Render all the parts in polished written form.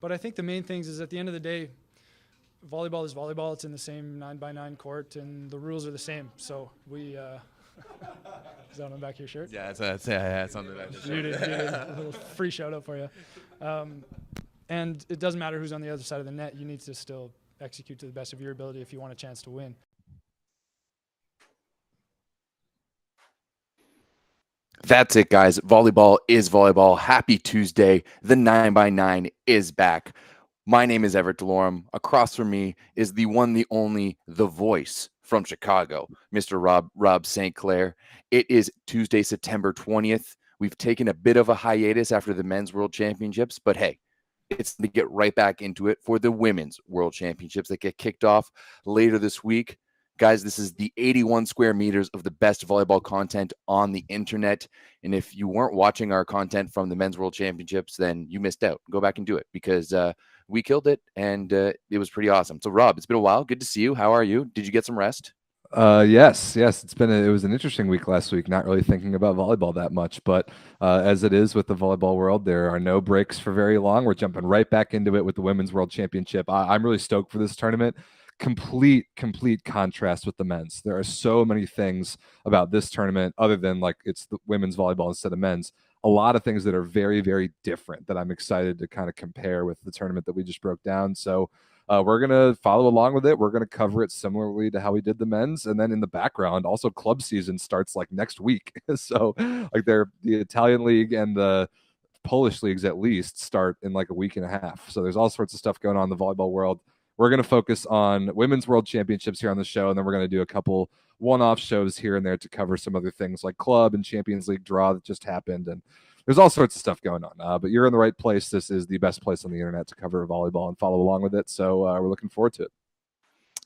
But I think the main things is at the end of the day, volleyball is volleyball. It's in the same 9x9 court, and the rules are the same. So we. Is that on the back of your shirt? Yeah, it's on the back of the shirt. Muted. A little free shout out for you. And it doesn't matter who's on the other side of the net. You need to still execute to the best of your ability if you want a chance to win. That's it, guys. Volleyball is volleyball. Happy Tuesday. The 9x9 is back. My name is Everett Delorme. Across from me is the one, the only, the voice from Chicago, Mr. Rob St. Clair. It is Tuesday, September 20th. We've taken a bit of a hiatus after the Men's World Championships, but hey, it's to get right back into it for the Women's World Championships that get kicked off later this week. Guys, this is the 81 square meters of the best volleyball content on the internet. And if you weren't watching our content from the Men's World Championships, then you missed out. Go back and do it because we killed it and it was pretty awesome. So, Rob, it's been a while. Good to see you. How are you? Did you get some rest? Yes. It was an interesting week last week, not really thinking about volleyball that much, but as it is with the volleyball world, there are no breaks for very long. We're jumping right back into it with the Women's World Championship. I'm really stoked for this tournament. Complete contrast with the men's. There are so many things about this tournament other than like it's the women's volleyball instead of men's. A lot of things that are very, very different that I'm excited to kind of compare with the tournament that we just broke down. So we're going to follow along with it. We're going to cover it similarly to how we did the men's. And then in the background, also club season starts like next week. So like the Italian league and the Polish leagues at least start in like a week and a half. So there's all sorts of stuff going on in the volleyball world. We're going to focus on Women's World Championships here on the show, and then we're going to do a couple one-off shows here and there to cover some other things like club and Champions League draw that just happened. And there's all sorts of stuff going on. But you're in the right place. This is the best place on the internet to cover volleyball and follow along with it. So we're looking forward to it.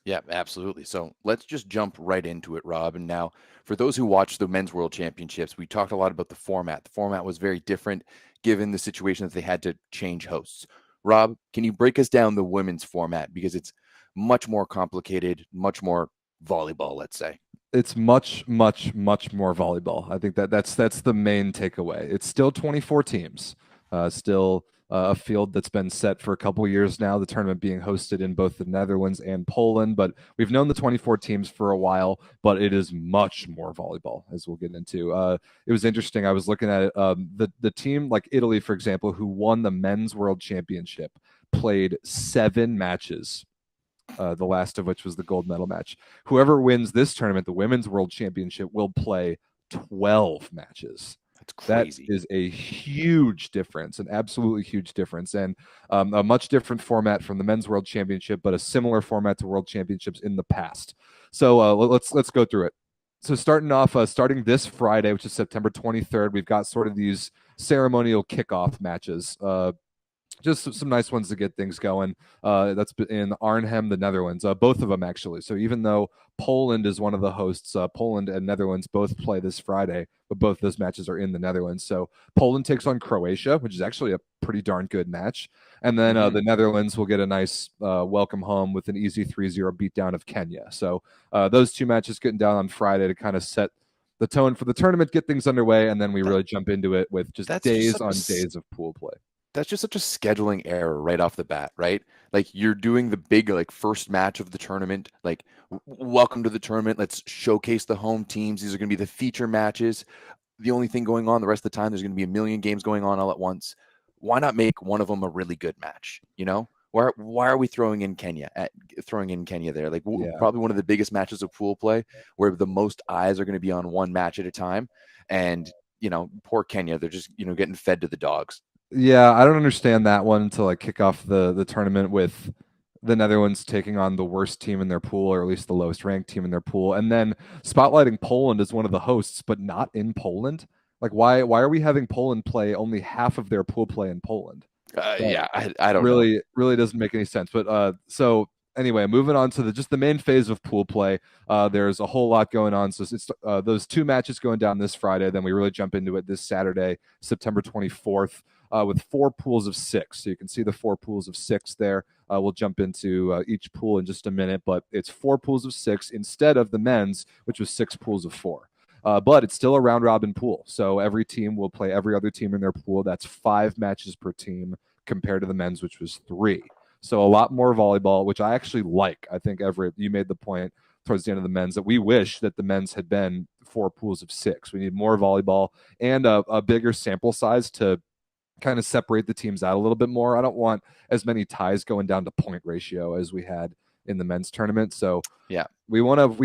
Yeah, absolutely. So let's just jump right into it, Rob. And now, for those who watched the Men's World Championships, we talked a lot about the format. The format was very different given the situation that they had to change hosts. Rob, can you break us down the women's format? Because it's much more complicated, much more volleyball, let's say. It's much more volleyball. I think that's the main takeaway. It's still 24 teams, still a field that's been set for a couple years now, the tournament being hosted in both the Netherlands and Poland. But we've known the 24 teams for a while, but it is much more volleyball, as we'll get into. It was interesting. I was looking at it. The team like Italy, for example, who won the Men's World Championship, played 7 matches, the last of which was the gold medal match. Whoever wins this tournament, the Women's World Championship, will play 12 matches. Crazy. That is a huge difference, an absolutely huge difference, and a much different format from the Men's World Championship, but a similar format to World Championships in the past. So let's go through it. So starting this Friday, which is September 23rd, we've got sort of these ceremonial kickoff matches. Just some nice ones to get things going. That's in Arnhem, the Netherlands, both of them actually. So even though Poland is one of the hosts, Poland and Netherlands both play this Friday, but both those matches are in the Netherlands. So Poland takes on Croatia, which is actually a pretty darn good match. And then the Netherlands will get a nice welcome home with an easy 3-0 beatdown of Kenya. So those two matches getting down on Friday to kind of set the tone for the tournament, get things underway, and then we really jump into it with just days on days of pool play. That's just such a scheduling error right off the bat, right? Like you're doing the big like first match of the tournament, like welcome to the tournament. Let's showcase the home teams. These are going to be the feature matches. The only thing going on the rest of the time, there's going to be a million games going on all at once. Why not make one of them a really good match? You know, why are we throwing in Kenya there? Like probably one of the biggest matches of pool play where the most eyes are going to be on one match at a time. And, you know, poor Kenya, they're just, you know, getting fed to the dogs. Yeah, I don't understand that one until I kick off the tournament with the Netherlands taking on the worst team in their pool, or at least the lowest ranked team in their pool, and then spotlighting Poland as one of the hosts, but not in Poland. Like, why are we having Poland play only half of their pool play in Poland? I don't really, know. Really doesn't make any sense. But so anyway, moving on to the main phase of pool play. There's a whole lot going on. So it's those 2 matches going down this Friday. Then we really jump into it this Saturday, September 24th. With 4 pools of 6. So you can see the 4 pools of 6 there. We'll jump into each pool in just a minute, but it's 4 pools of 6 instead of the men's, which was 6 pools of 4. But it's still a round-robin pool. So every team will play every other team in their pool. That's 5 matches per team compared to the men's, which was 3. So a lot more volleyball, which I actually like. I think, Everett, you made the point towards the end of the men's that we wish that the men's had been 4 pools of 6. We need more volleyball and a bigger sample size to kind of separate the teams out a little bit more. I don't want as many ties going down to point ratio as we had in the men's tournament. So yeah, we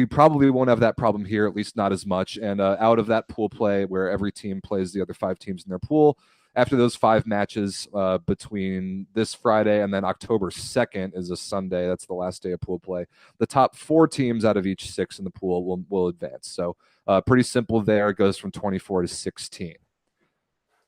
probably won't have that problem here, at least not as much. And out of that pool play where every team plays the other 5 teams in their pool, after those 5 matches between this Friday and then October 2nd is a Sunday. That's the last day of pool play. The top 4 teams out of each 6 in the pool will advance. So pretty simple there. It goes from 24 to 16.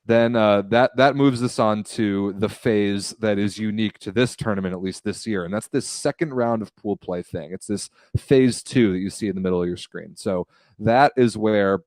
Then that moves us on to the phase that is unique to this tournament, at least this year, and that's this second round of pool play thing. It's this phase 2 that you see in the middle of your screen. So that is where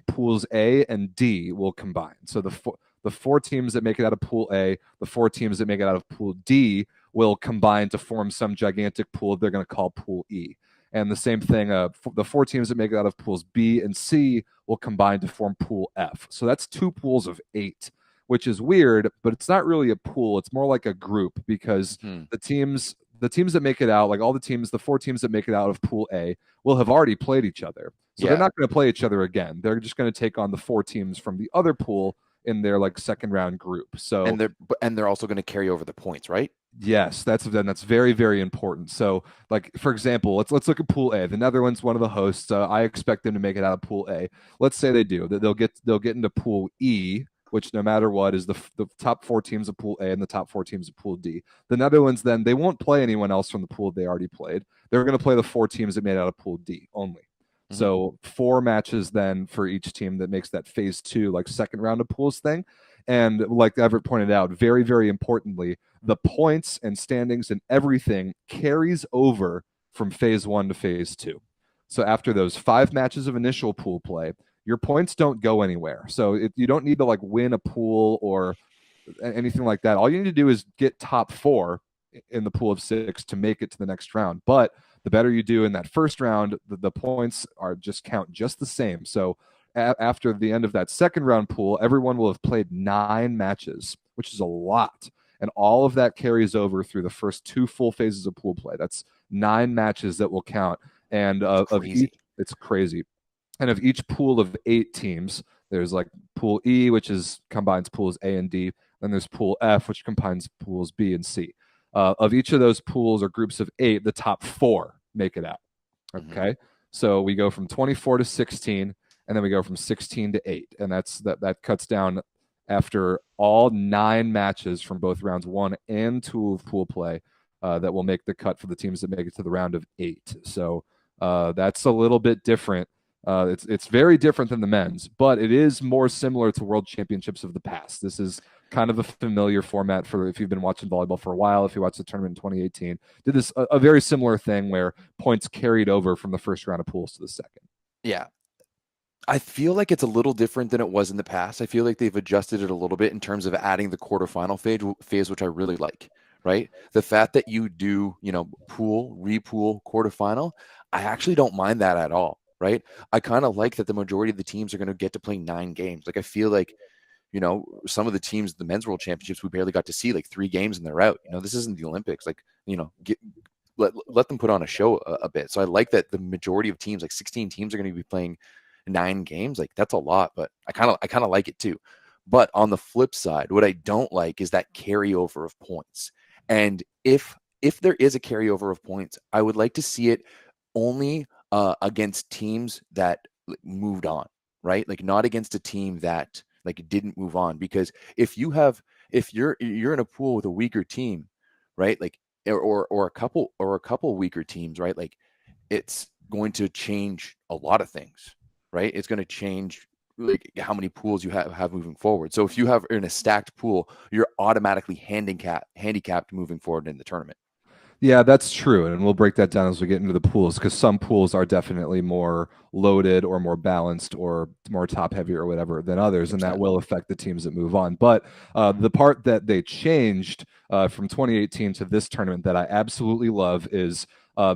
pools A and D will combine. So the 4 teams that make it out of pool A, the 4 teams that make it out of pool D will combine to form some gigantic pool they're going to call pool E. And the same thing, the 4 teams that make it out of pools B and C will combine to form pool F. So that's 2 pools of 8, which is weird, but it's not really a pool. It's more like a group because the teams that make it out, like all the teams, the 4 teams that make it out of pool A will have already played each other. So they're not going to play each other again. They're just going to take on the 4 teams from the other pool in their like second round group. So and they're also going to carry over the points, right? Yes, that's very, very important. So, like for example, let's look at Pool A. The Netherlands, one of the hosts. I expect them to make it out of Pool A. Let's say they do. They'll get into Pool E, which no matter what is the top 4 teams of Pool A and the top 4 teams of Pool D. The Netherlands then they won't play anyone else from the pool they already played. They're going to play the 4 teams that made out of Pool D only. So 4 matches then for each team that makes that phase 2, like second round of pools thing. And like Everett pointed out, very, very importantly, the points and standings and everything carries over from phase 1 to phase 2. So after those 5 matches of initial pool play, your points don't go anywhere. So you don't need to like win a pool or anything like that. All you need to do is get top 4 in the pool of 6 to make it to the next round. But the better you do in that first round, the points are just count just the same. So after the end of that second round pool, everyone will have played 9 matches, which is a lot. And all of that carries over through the first 2 full phases of pool play. That's 9 matches that will count. And it's crazy. And of each pool of 8 teams, there's like pool E, which combines pools A and D. Then there's pool F, which combines pools B and C. Of each of those pools or groups of 8, the top 4 make it out. Okay, so we go from 24 to 16, and then we go from 16 to 8, and that cuts down after all 9 matches from both rounds 1 and 2 of pool play that will make the cut for the teams that make it to the round of 8. So that's a little bit different. It's very different than the men's, but it is more similar to World Championships of the past. This is kind of a familiar format for if you've been watching volleyball for a while. If you watched the tournament in 2018, did this a very similar thing where points carried over from the first round of pools to the second. Yeah. I feel like it's a little different than it was in the past. I feel like they've adjusted it a little bit in terms of adding the quarterfinal phase, which I really like, right? The fact that you do, pool, repool, quarterfinal, I actually don't mind that at all, right? I kind of like that the majority of the teams are going to get to play 9 games. Like I feel like, some of the teams, the men's world championships, we barely got to see like 3 games and they're out. This isn't the Olympics. Like, let them put on a show a bit. So I like that the majority of teams, like 16 teams, are going to be playing 9 games. Like that's a lot, but I kind of like it too. But on the flip side, what I don't like is that carryover of points. And if there is a carryover of points, I would like to see it only against teams that moved on, right? Like not against a team that like didn't move on. Because if you're in a pool with a weaker team, right? Like or a couple weaker teams, right? Like it's going to change a lot of things, right? It's going to change like how many pools you have moving forward. So if you have in a stacked pool, you're automatically handicapped moving forward in the tournament. Yeah, that's true. And we'll break that down as we get into the pools because some pools are definitely more loaded or more balanced or more top heavy or whatever than others. And that will affect the teams that move on. But the part that they changed from 2018 to this tournament that I absolutely love is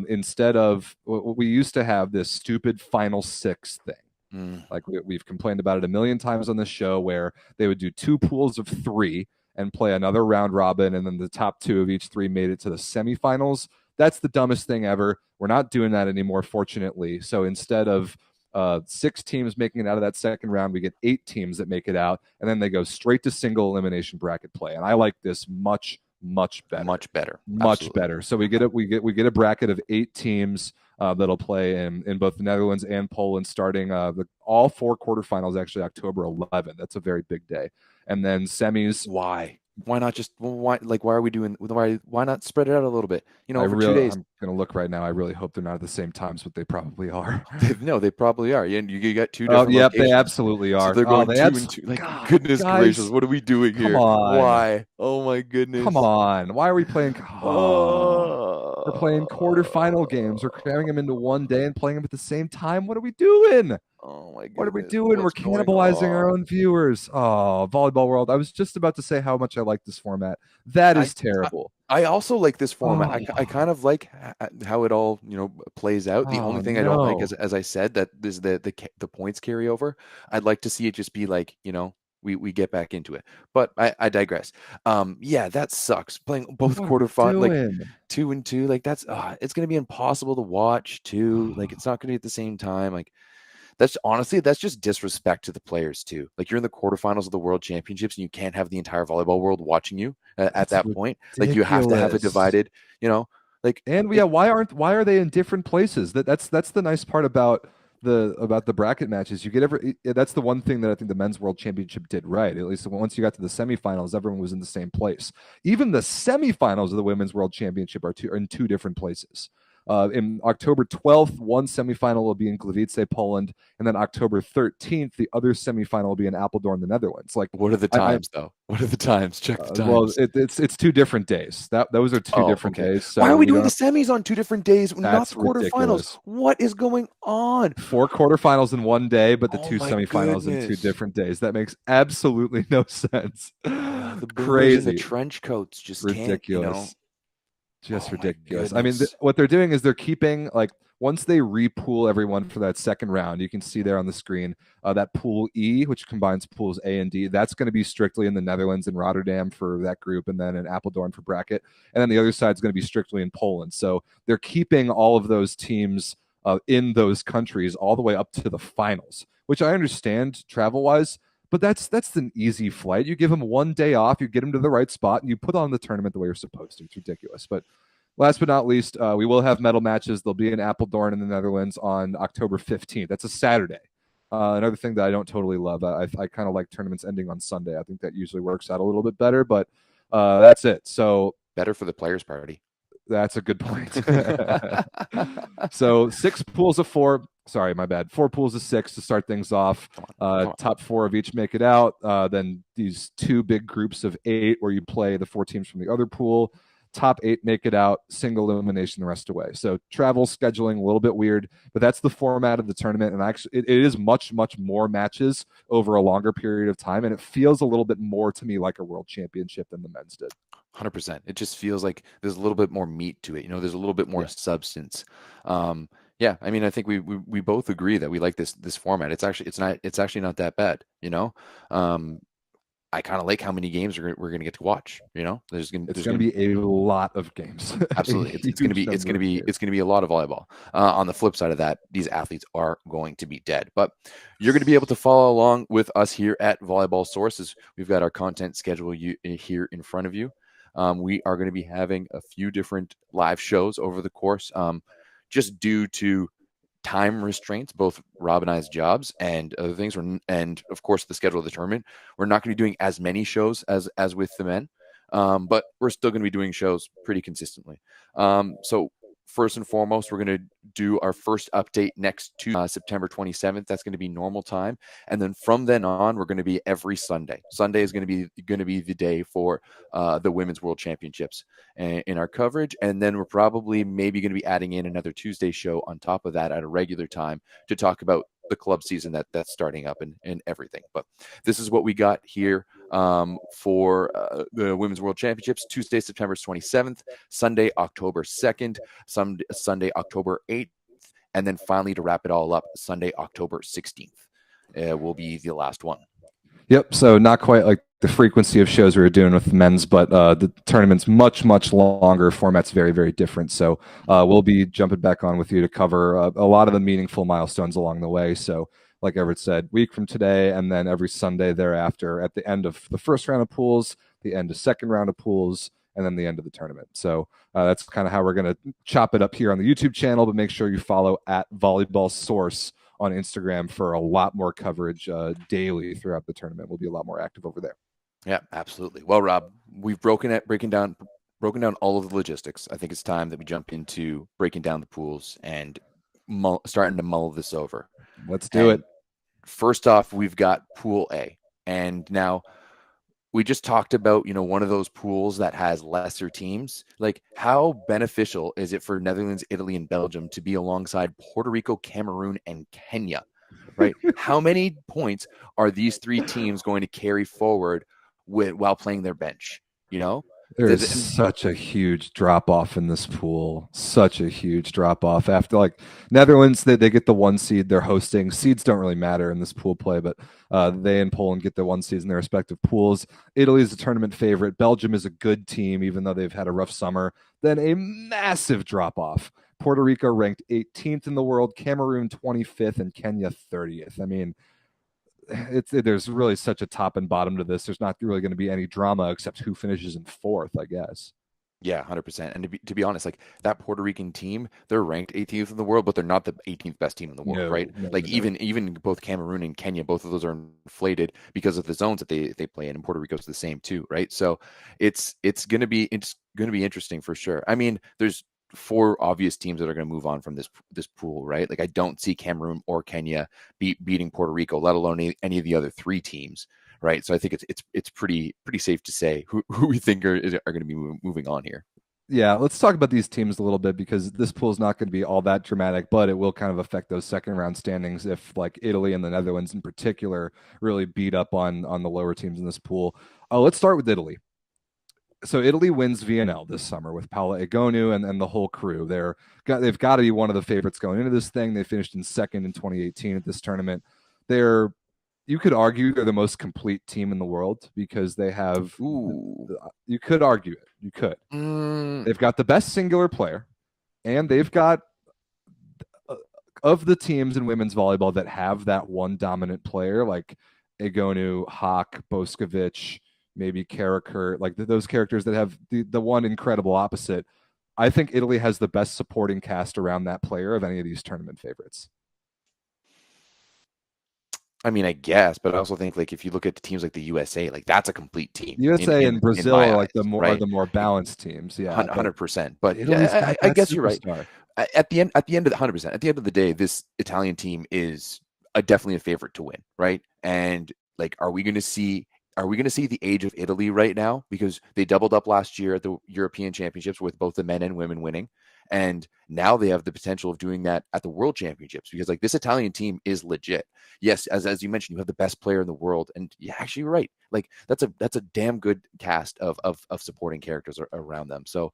instead of we used to have this stupid final 6 thing. Like we've complained about it a million times on this show where they would do 2 pools of 3 and play another round robin, and then the top 2 of each 3 made it to the semifinals. That's the dumbest thing ever. We're not doing that anymore, fortunately. So instead of 6 teams making it out of that second round, we get 8 teams that make it out, and then they go straight to single elimination bracket play. And I like this much better. Much better. Much Absolutely. better. So we get a bracket of 8 teams that'll play in both the Netherlands and Poland, starting all 4 quarterfinals actually October 11th. That's a very big day, and then semis. Why not just why are we doing why not spread it out a little bit? Over 2 days. I'm gonna look right now. I really hope they're not at the same times, but they probably are. No, they probably are. And you got 2 different. Yep, they absolutely are. So they're going 2 and 2. Like, God, goodness guys, gracious, what are we doing here? on. Why? Oh my goodness. Come on. Why are we playing? We're playing quarterfinal games. We're cramming them into one day and playing them at the same time. What are we doing? Oh my goodness. What are we doing? We're cannibalizing our own viewers. Oh, Volleyball World. I was just about to say how much I like this format. That is terrible. I also like this format. I kind of like how it all, plays out. The only thing I don't like is, as I said, that is the points carryover. I'd like to see it just be like, we get back into it. But I digress. Yeah, that sucks. Playing both quarterfinals, like 2 and 2, like that's it's gonna be impossible to watch too. Like it's not gonna be at the same time. Like that's just disrespect to the players too. Like you're in the quarterfinals of the World Championships and you can't have the entire volleyball world watching you at that point. Like you have to have it divided. Why are they in different places? That's the nice part about the bracket matches. That's the one thing that I think the men's world championship did right. At least once you got to the semifinals, everyone was in the same place. Even the semifinals of the women's world championship are in 2 different places. In October 12th, one semifinal will be in Gliwice, Poland, and then October 13th, the other semifinal will be in Apeldoorn, the Netherlands. Like, what are the times though? What are the times? Check the times. Well, it's 2 different days. Those are 2 different days. So why are we doing the semis on 2 different days, not the quarterfinals? Ridiculous. What is going on? 4 quarterfinals in one day, but the 2 semifinals in 2 different days. That makes absolutely no sense. The crazy. And the trench coats just ridiculous. Just ridiculous. I mean, what they're doing is they're keeping, like, once they repool everyone for that second round, you can see there on the screen that pool E, which combines pools A and D, that's going to be strictly in the Netherlands and Rotterdam for that group, and then in Apeldoorn for bracket. And then the other side is going to be strictly in Poland. So they're keeping all of those teams in those countries all the way up to the finals, which I understand travel-wise. But that's an easy flight. You give them one day off, you get them to the right spot, and you put on the tournament the way you're supposed to. It's ridiculous. But last but not least, we will have medal matches. They'll be in Apeldoorn in the Netherlands on October 15th. That's a Saturday. Another thing that I don't totally love. I kind of like tournaments ending on Sunday. I think that usually works out a little bit better, but that's it. So better for the players' party. That's a good point. So 6 pools of 4. Sorry, my bad. 4 pools of 6 to start things off. Come on. Top 4 of each make it out. Then these 2 big groups of 8 where you play the 4 teams from the other pool. Top 8 make it out. Single elimination the rest away. So travel scheduling a little bit weird, but that's the format of the tournament. And actually, it is much more matches over a longer period of time, and it feels a little bit more to me like a world championship than the men's did. 100%. It just feels like there's a little bit more meat to it. There's a little bit more substance. Yeah, I mean, I think we both agree that we like this format. It's actually not that bad. I kind of like how many games we're going to get to watch. It's going to be a lot of games. Absolutely, it's going to be a lot of volleyball. On the flip side of that, these athletes are going to be dead, but you're going to be able to follow along with us here at Volleyball Sources. We've got our content schedule here in front of you. We are going to be having a few different live shows over the course, just due to time restraints, both Rob and I's jobs and other things, and of course the schedule of the tournament. We're not going to be doing as many shows as with the men, but we're still going to be doing shows pretty consistently. So first and foremost, we're going to do our first update next to September 27th. That's going to be normal time, and then from then on, we're going to be every Sunday. Sunday is going to be the day for the Women's World Championships in our coverage, and then we're probably maybe going to be adding in another Tuesday show on top of that at a regular time to talk about the club season that's starting up and everything. But this is what we got here for the Women's World Championships: Tuesday, September 27th, Sunday, October 2nd, Sunday, October 8th, and then finally to wrap it all up, Sunday, October 16th will be the last one. Yep. So not quite like the frequency of shows we were doing with the men's, but the tournament's much longer. Format's very different. So we'll be jumping back on with you to cover a lot of the meaningful milestones along the way. So like Everett said, week from today, and then every Sunday thereafter, at the end of the first round of pools, the end of second round of pools, and then the end of the tournament. So that's kind of how we're going to chop it up here on the YouTube channel. But make sure you follow at Volleyball Source on Instagram for a lot more coverage daily throughout the tournament. We'll be a lot more active over there. Yeah, absolutely. Well, Rob, we've broken down all of the logistics. I think it's time that we jump into breaking down the pools and starting to mull this over. Let's do it. First off, we've got Pool A, and now we just talked about, one of those pools that has lesser teams. Like, how beneficial is it for Netherlands, Italy, and Belgium to be alongside Puerto Rico, Cameroon, and Kenya, right? How many points are these three teams going to carry forward while playing their bench? There's such a huge drop off in this pool. Such a huge drop off after like Netherlands, they get the 1 seed. They're hosting. Seeds don't really matter in this pool play, but they and Poland get the 1 seeds in their respective pools. Italy is a tournament favorite. Belgium is a good team, even though they've had a rough summer. Then a massive drop off. Puerto Rico ranked 18th in the world, Cameroon 25th, and Kenya 30th. I mean, there's really such a top and bottom to this. There's not really going to be any drama except who finishes in 4th, I guess. Yeah, 100%. And to be honest, like that Puerto Rican team, they're ranked 18th in the world, but they're not the 18th best team in the world, right? Even both Cameroon and Kenya, both of those are inflated because of the zones that they play in, and Puerto Rico's the same too, right? So it's gonna be interesting for sure. I mean, there's 4 obvious teams that are going to move on from this pool, right? Like I don't see Cameroon or Kenya beating Puerto Rico, let alone any of the other 3 teams, right? So I think it's pretty safe to say who we think are going to be moving on here. Yeah, let's talk about these teams a little bit because this pool is not going to be all that dramatic, but it will kind of affect those second round standings if like Italy and the Netherlands in particular really beat up on the lower teams in this pool. Let's start with Italy. So Italy wins VNL this summer with Paola Egonu and the whole crew. They've got to be one of the favorites going into this thing. They finished in second in 2018 at this tournament. You could argue they're the most complete team in the world because they have. You could argue it. You could. They've got the best singular player, and they've got of the teams in women's volleyball that have that one dominant player like Egonu, Hawk, Boskovic, maybe Karakurt, like those characters that have the one incredible opposite. I think Italy has the best supporting cast around that player of any of these tournament favorites. I mean, I guess, but I also think like if you look at the teams like the USA, like that's a complete team. USA and Brazil are like eyes, right? the more balanced teams. Yeah, 100%. But yeah, I guess you're right. At the end of the 100%, at the end of the day, this Italian team is definitely a favorite to win, right? And like, are we going to see the age of Italy right now? Because they doubled up last year at the European Championships with both the men and women winning. And now they have the potential of doing that at the World Championships because like this Italian team is legit. Yes, as you mentioned, you have the best player in the world, and yeah, actually, you're right. Like that's a damn good cast of supporting characters around them. So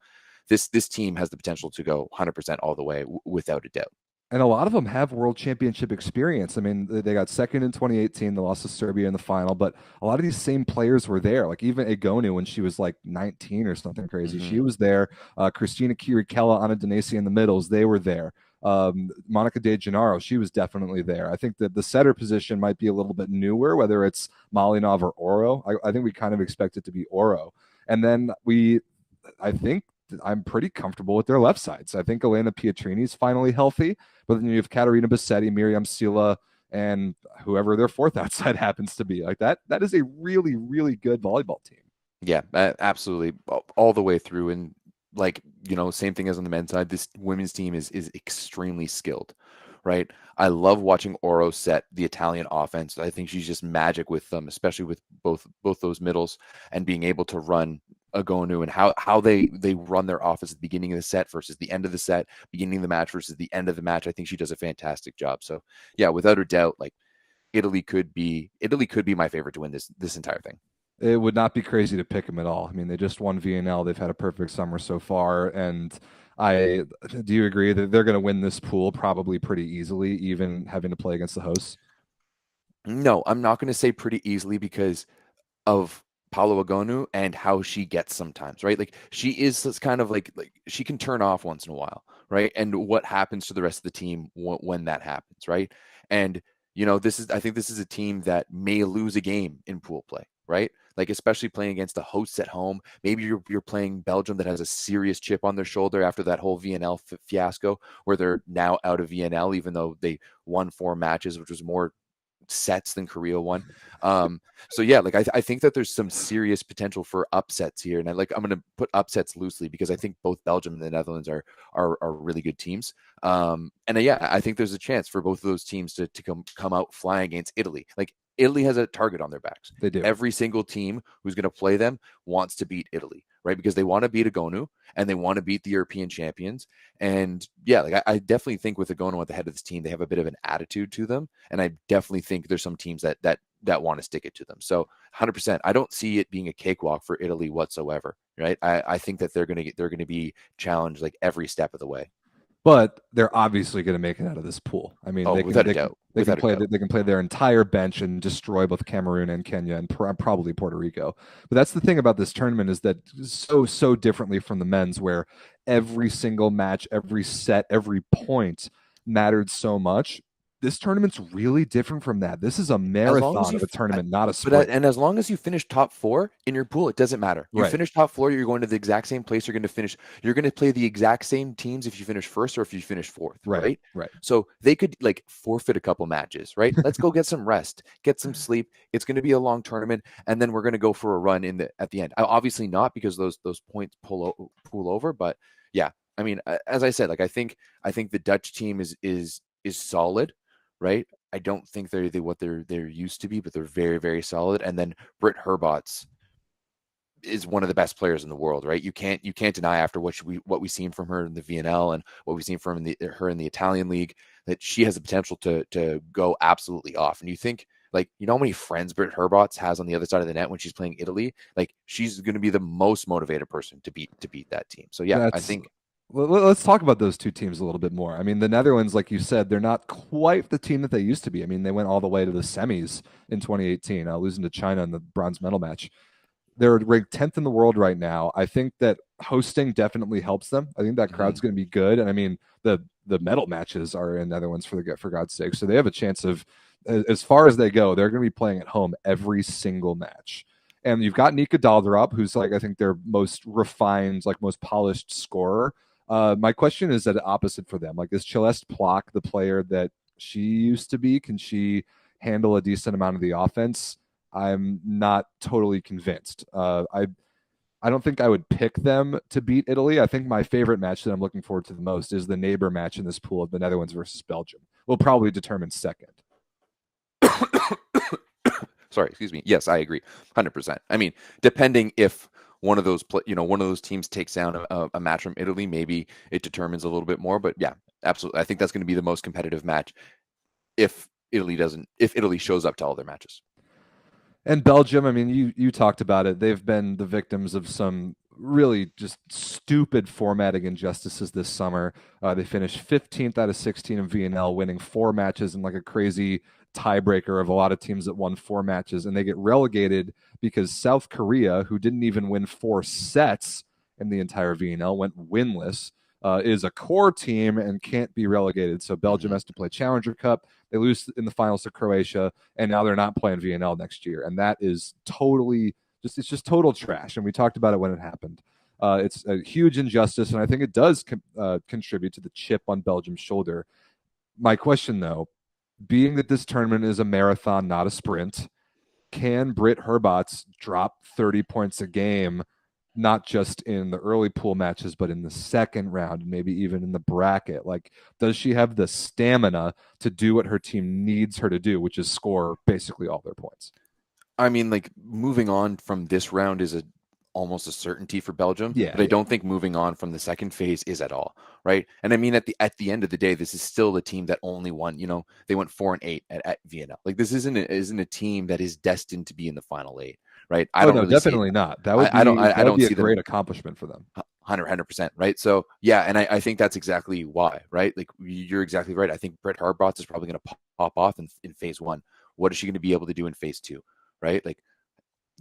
this team has the potential to go 100% all the way without a doubt. And a lot of them have world championship experience. I mean, they got second in 2018, they lost to Serbia in the final, but a lot of these same players were there. Like even Egonu, when she was like 19 or something crazy, she was there. Christina Kirikella, Anna Danesi in the middles, they were there. Monica De Gennaro, she was definitely there. I think that the setter position might be a little bit newer, whether it's Malinov or Oro. I think we kind of expect it to be Oro. And then I think I'm pretty comfortable with their left sides. I think Elena Pietrini is finally healthy, but then you have Katerina Bassetti, Miriam Sila, and whoever their 4th outside happens to be. Like that is a really, really good volleyball team. Yeah, absolutely. All the way through. And like, same thing as on the men's side, this women's team is extremely skilled, right? I love watching Oro set the Italian offense. I think she's just magic with them, especially with both those middles and being able to run Egonu and how they run their offense at the beginning of the set versus the end of the set, beginning of the match versus the end of the match. I think she does a fantastic job. So yeah, without a doubt, like Italy could be my favorite to win this entire thing. It would not be crazy to pick them at all. I mean, they just won VNL. They've had a perfect summer so far. And do you agree that they're going to win this pool probably pretty easily, even having to play against the hosts? No, I'm not going to say pretty easily because of Paolo Agonu and how she gets sometimes, right? Like she is this kind of like she can turn off once in a while, right? And what happens to the rest of the team when that happens, right? And I think this is a team that may lose a game in pool play, right? Like especially playing against the hosts at home. Maybe you're playing Belgium that has a serious chip on their shoulder after that whole VNL fiasco, where they're now out of VNL, even though they won 4 matches, which was more sets than Korea won. So yeah, like I think that there's some serious potential for upsets here, and I'm going to put upsets loosely because I think both Belgium and the Netherlands are really good teams. And yeah, I think there's a chance for both of those teams to come out flying against Italy. Like Italy has a target on their backs. They do. Every single team who's going to play them wants to beat Italy, right? Because they want to beat Agonu and they want to beat the European champions. And yeah, like I definitely think with Agonu at the head of this team, they have a bit of an attitude to them, and I definitely think there's some teams that want to stick it to them. So 100%, I don't see it being a cakewalk for Italy whatsoever, right? I think that they're gonna be challenged like every step of the way. But they're obviously going to make it out of this pool. I mean, Oh, they without can, a they can, doubt. they can Without a play, doubt. they can play their entire bench and destroy both Cameroon and Kenya and probably Puerto Rico. But that's the thing about this tournament is that so differently from the men's, where every single match, every set, every point mattered so much. This tournament's really different from that. This is a As long as marathon you, of a tournament, not a but sprint. and as long as you finish top 4 in your pool, it doesn't matter. You Right. finish top 4, you're going to the exact same place. You're going to finish. You're going to play the exact same teams if you finish first or if you finish fourth, Right. right? Right. So they could like forfeit a couple matches, right? Let's go get some rest, get some sleep. It's going to be a long tournament, and then we're going to go for a run at the end. Obviously not because those points pool over, but yeah. I mean, as I said, like I think the Dutch team is solid, right? I don't think they're what they're used to be, but they're very, very solid. And then Britt Herbots is one of the best players in the world, right? You can't deny after what we've seen from her in the VNL and what we've seen from her in the Italian league that she has the potential to go absolutely off. And you think like how many friends Britt Herbots has on the other side of the net when she's playing Italy? Like she's going to be the most motivated person to beat that team. So yeah, I That's think Let's talk about those two teams a little bit more. I mean, the Netherlands, like you said, they're not quite the team that they used to be. I mean, they went all the way to the semis in 2018, losing to China in the bronze medal match. They're ranked 10th in the world right now. I think that hosting definitely helps them. I think that crowd's going to be good. And I mean, the medal matches are in Netherlands for God's sake. So they have a chance of, as far as they go, they're going to be playing at home every single match. And you've got Nika Daldrup, who's like I think their most refined, like most polished scorer. My question is at the opposite for them. Like, is Celeste Plock the player that she used to be? Can she handle a decent amount of the offense? I'm not totally convinced. I don't think I would pick them to beat Italy. I think my favorite match that I'm looking forward to the most is the neighbor match in this pool of the Netherlands versus Belgium. We'll probably determine second. sorry, excuse me. Yes, I agree, 100%. I mean, depending if one of those one of those teams takes down a match from Italy, maybe it determines a little bit more. But yeah, absolutely, I think that's going to be the most competitive match if Italy shows up to all their matches. And Belgium, I mean, you talked about it. They've been the victims of some really just stupid formatting injustices this summer. They finished 15th out of 16 in VNL, winning 4 matches in like a crazy tiebreaker of a lot of teams that won 4 matches, and they get relegated because South Korea, who didn't even win 4 sets in the entire VNL, went winless. Is a core team and can't be relegated. So Belgium has to play Challenger Cup. They lose in the finals to Croatia, and now they're not playing VNL next year. And that is totally it's just total trash. And we talked about it when it happened. It's a huge injustice, and I think it does contribute to the chip on Belgium's shoulder. My question, though, being that this tournament is a marathon, not a sprint, can Britt Herbots drop 30 points a game, not just in the early pool matches, but in the second round, maybe even in the bracket? Like, does she have the stamina to do what her team needs her to do, which is score basically all their points? I mean, like moving on from this round is almost a certainty for Belgium, Yeah, but I don't think moving on from the second phase is at all, right? And I mean, at the end of the day, this is still the team that only won. They went 4-8 at Vienna. Like this isn't a team that is destined to be in the final 8, right? I don't no, really definitely see, not. That would be I don't a see great them accomplishment for them. 100%, right? So yeah, and I think that's exactly why, right? Like you're exactly right. I think Brett Harbots is probably going to pop off in phase 1. what is she going to be able to do in phase 2, right? Like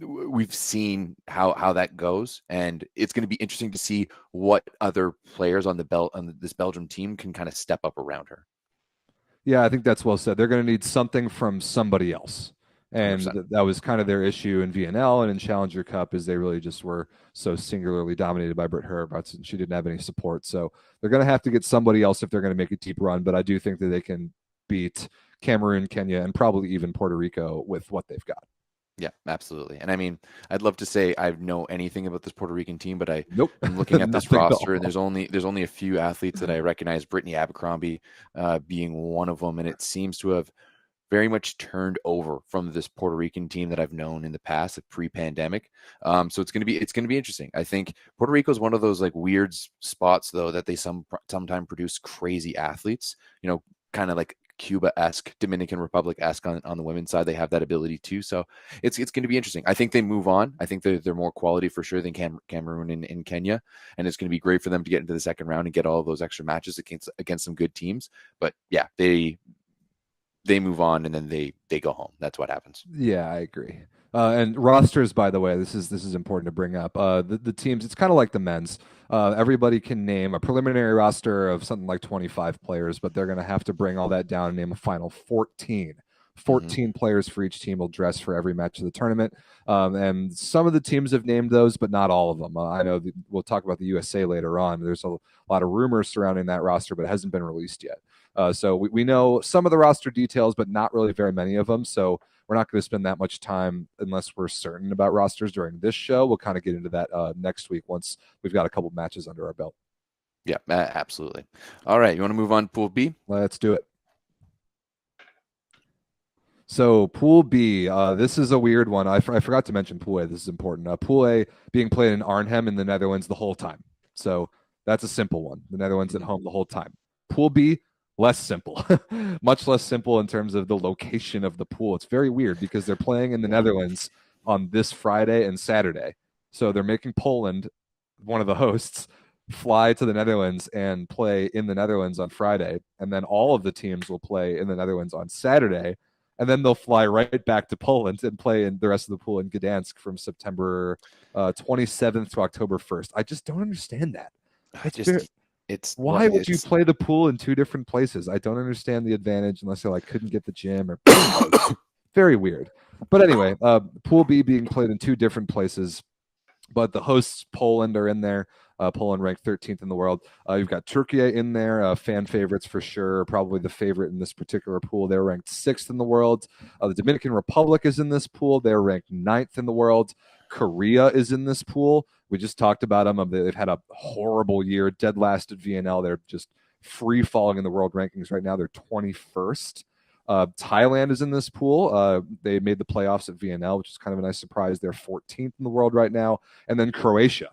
we've seen how that goes, and it's going to be interesting to see what other players on this Belgium team can kind of step up around her. Yeah, I think that's well said. They're going to need something from somebody else. And 100%. that was kind of their issue in VNL and in Challenger Cup, is they really just were so singularly dominated by Britt Herbst, and she didn't have any support. So they're going to have to get somebody else if they're going to make a deep run. But I do think that they can beat Cameroon, Kenya, and probably even Puerto Rico with what they've got. Yeah, absolutely. And I mean, I'd love to say I know anything about this Puerto Rican team, but Nope. I'm looking at this Nothing at roster, and all. there's only a few athletes that I recognize. Brittany Abercrombie being one of them, and it seems to have very much turned over from this Puerto Rican team that I've known in the past, like pre-pandemic. So it's going to be interesting. I think Puerto Rico is one of those like weird spots, though, that they sometimes produce crazy athletes. You know, kind of like Cuba-esque, Dominican Republic-esque on the women's side. They have that ability too. So it's going to be interesting. I think they move on. I think they're more quality for sure than Cameroon and Kenya, and it's going to be great for them to get into the second round and get all of those extra matches against some good teams. But yeah, they move on and then they go home. That's what happens. Yeah, I agree. And rosters, by the way, this is important to bring up. The teams, it's kind of like the men's. Everybody can name a preliminary roster of something like 25 players, but they're going to have to bring all that down and name a final 14. 14 players for each team will dress for every match of the tournament. And some of the teams have named those, but not all of them. I know we'll talk about the USA later on. There's a lot of rumors surrounding that roster, but it hasn't been released yet. So we know some of the roster details, but not really very many of them. So we're not going to spend that much time unless we're certain about rosters during this show. We'll kind of get into that next week once we've got a couple matches under our belt. Yeah, absolutely. All right, you want to move on to Pool B? Let's do it. So Pool B, this is a weird one. I forgot to mention Pool A. This is important. Pool A being played in Arnhem in the Netherlands the whole time. So that's a simple one. The Netherlands at home the whole time. Pool B, less simple, much less simple in terms of the location of the pool. It's very weird because they're playing in the Netherlands on this Friday and Saturday. So they're making Poland, one of the hosts, fly to the Netherlands and play in the Netherlands on Friday. And then all of the teams will play in the Netherlands on Saturday. And then they'll fly right back to Poland and play in the rest of the pool in Gdansk from September 27th to October 1st. I just don't understand that. Why would you play the pool in two different places? I don't understand the advantage unless I couldn't get the gym or very weird. But anyway, Pool B being played in two different places, but the hosts Poland are in there. Poland ranked 13th in the world. You've got Turkey in there, fan favorites for sure, probably the favorite in this particular pool. They're ranked 6th in the world. The Dominican Republic is in this pool. They're ranked 9th in the world. Korea is in this pool. We just talked about them. They've had a horrible year, dead last at VNL. They're just free falling in the world rankings right now. They're 21st. Thailand is in this pool. They made the playoffs at VNL, which is kind of a nice surprise. They're 14th in the world right now. And then Croatia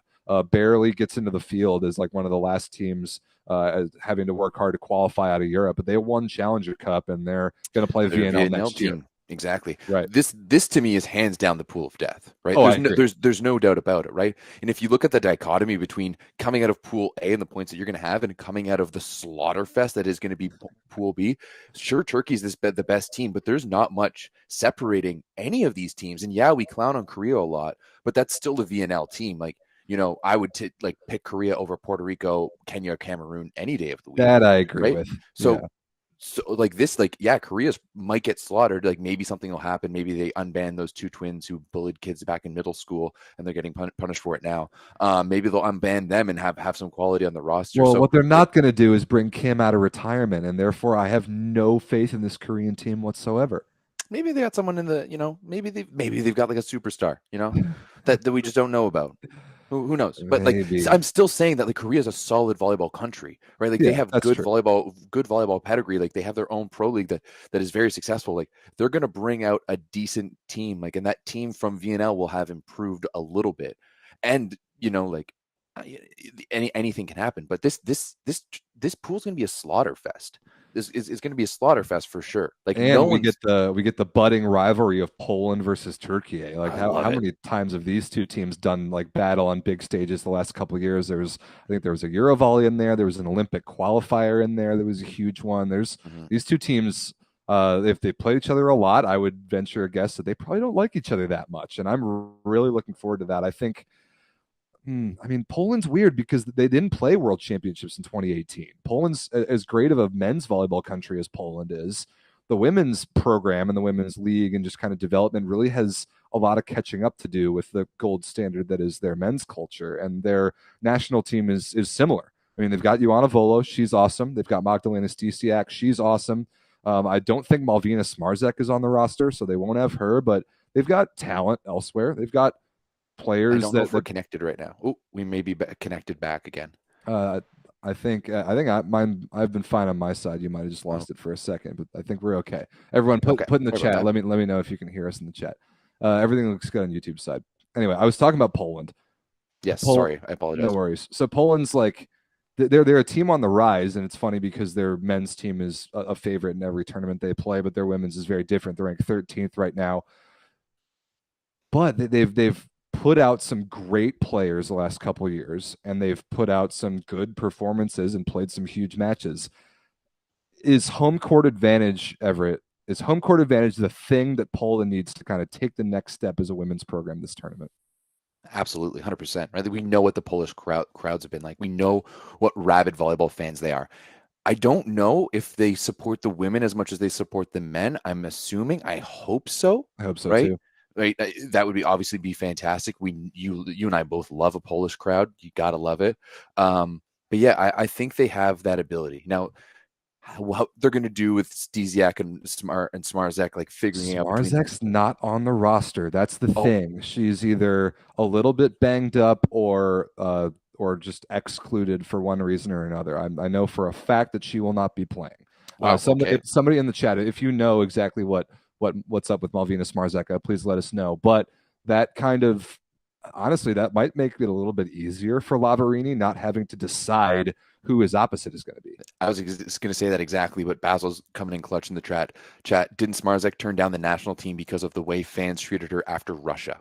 barely gets into the field as like one of the last teams having to work hard to qualify out of Europe. But they won Challenger Cup, and they're going to play VNL next year. Exactly. Right. This to me is hands down the pool of death, right? Oh, there's no doubt about it, right? And if you look at the dichotomy between coming out of Pool A and the points that you're going to have, and coming out of the slaughter fest that is going to be Pool B, sure, Turkey's the best team, but there's not much separating any of these teams. And yeah, we clown on Korea a lot, but that's still the VNL team. Like, you know, I would pick Korea over Puerto Rico, Kenya, or Cameroon any day of the week. That I agree with. So. Yeah. So Korea might get slaughtered. Like maybe something will happen. Maybe they unban those two twins who bullied kids back in middle school, and they're getting punished for it now. Maybe they'll unban them and have some quality on the roster. Well, what they're not going to do is bring Kim out of retirement, and therefore I have no faith in this Korean team whatsoever. Maybe they got someone in the, you know, maybe they've got like a superstar, you know, that we just don't know about. Who knows? But maybe. I'm still saying that Korea is a solid volleyball country, right? Like they have good volleyball pedigree. Like they have their own pro league that is very successful. Like they're going to bring out a decent team. Like, and that team from VNL will have improved a little bit. And you know, like anything can happen. But this pool is going to be a slaughter fest. This is going to be a slaughter fest for sure. Like, and we get the budding rivalry of Poland versus Turkey. Like how many times have these two teams done like battle on big stages the last couple of years? I think there was a Eurovolley in there. There was an Olympic qualifier in there. There was a huge one. These two teams If they play each other a lot, I would venture a guess that they probably don't like each other that much. And I'm really looking forward to that. I think, I mean, Poland's weird because they didn't play world championships in 2018. Poland's as great of a men's volleyball country as Poland is. The women's program and the women's league and just kind of development really has a lot of catching up to do with the gold standard that is their men's culture. And their national team is similar. I mean, they've got Joanna Volo, she's awesome. They've got Magdalena Stisiak, she's awesome. I don't think Malvina Smarzek is on the roster, so they won't have her, but they've got talent elsewhere. They've got players I don't know if we're connected right now. Oh, we may be connected back again. I think I've been fine on my side. You might have just lost it for a second, but I think we're okay. Everyone, put in the chat. Let me know if you can hear us in the chat. Everything looks good on YouTube side. Anyway, I was talking about Poland. Yes, sorry, I apologize. No worries. So Poland's like they're a team on the rise, and it's funny because their men's team is a favorite in every tournament they play, but their women's is very different. They're ranked 13th right now, but they've put out some great players the last couple of years, and they've put out some good performances and played some huge matches. Is home court advantage, Everett? Is home court advantage the thing that Poland needs to kind of take the next step as a women's program this tournament? Absolutely, 100%. Right? We know what the Polish crowds have been like. We know what rabid volleyball fans they are. I don't know if they support the women as much as they support the men. I'm assuming. I hope so. I hope so right? too. Right, that would obviously be fantastic. You and I both love a Polish crowd. You gotta love it. But yeah, I think they have that ability. Now, what they're going to do with Stesiak and Smarzek, like figuring out. Smarzek's not on the roster. That's the thing. She's either a little bit banged up or just excluded for one reason or another. I know for a fact that she will not be playing. Somebody in the chat, if you know exactly what's up with Malvina Smarzek, please let us know. But that kind of honestly, that might make it a little bit easier for Lavarini not having to decide who his opposite is going to be. I was just going to say that exactly, but Basil's coming in clutch in the chat. Didn't Smarzek turn down the national team because of the way fans treated her after Russia?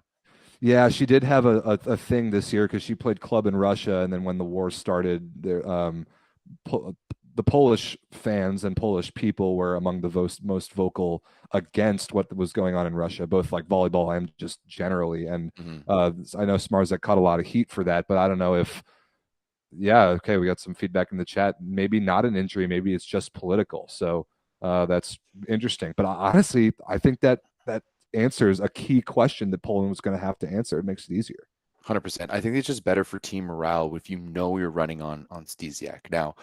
Yeah, she did have a thing this year because she played club in Russia, and then when the war started, the Polish fans and Polish people were among the most vocal against what was going on in Russia, both like volleyball and just generally. And I know Smarzek caught a lot of heat for that, but I don't know if. Yeah, okay, we got some feedback in the chat. Maybe not an injury, maybe it's just political. So that's interesting. But honestly, I think that answers a key question that Poland was going to have to answer. It makes it easier. 100%. I think it's just better for team morale if you know you're running on Stesiak. Now,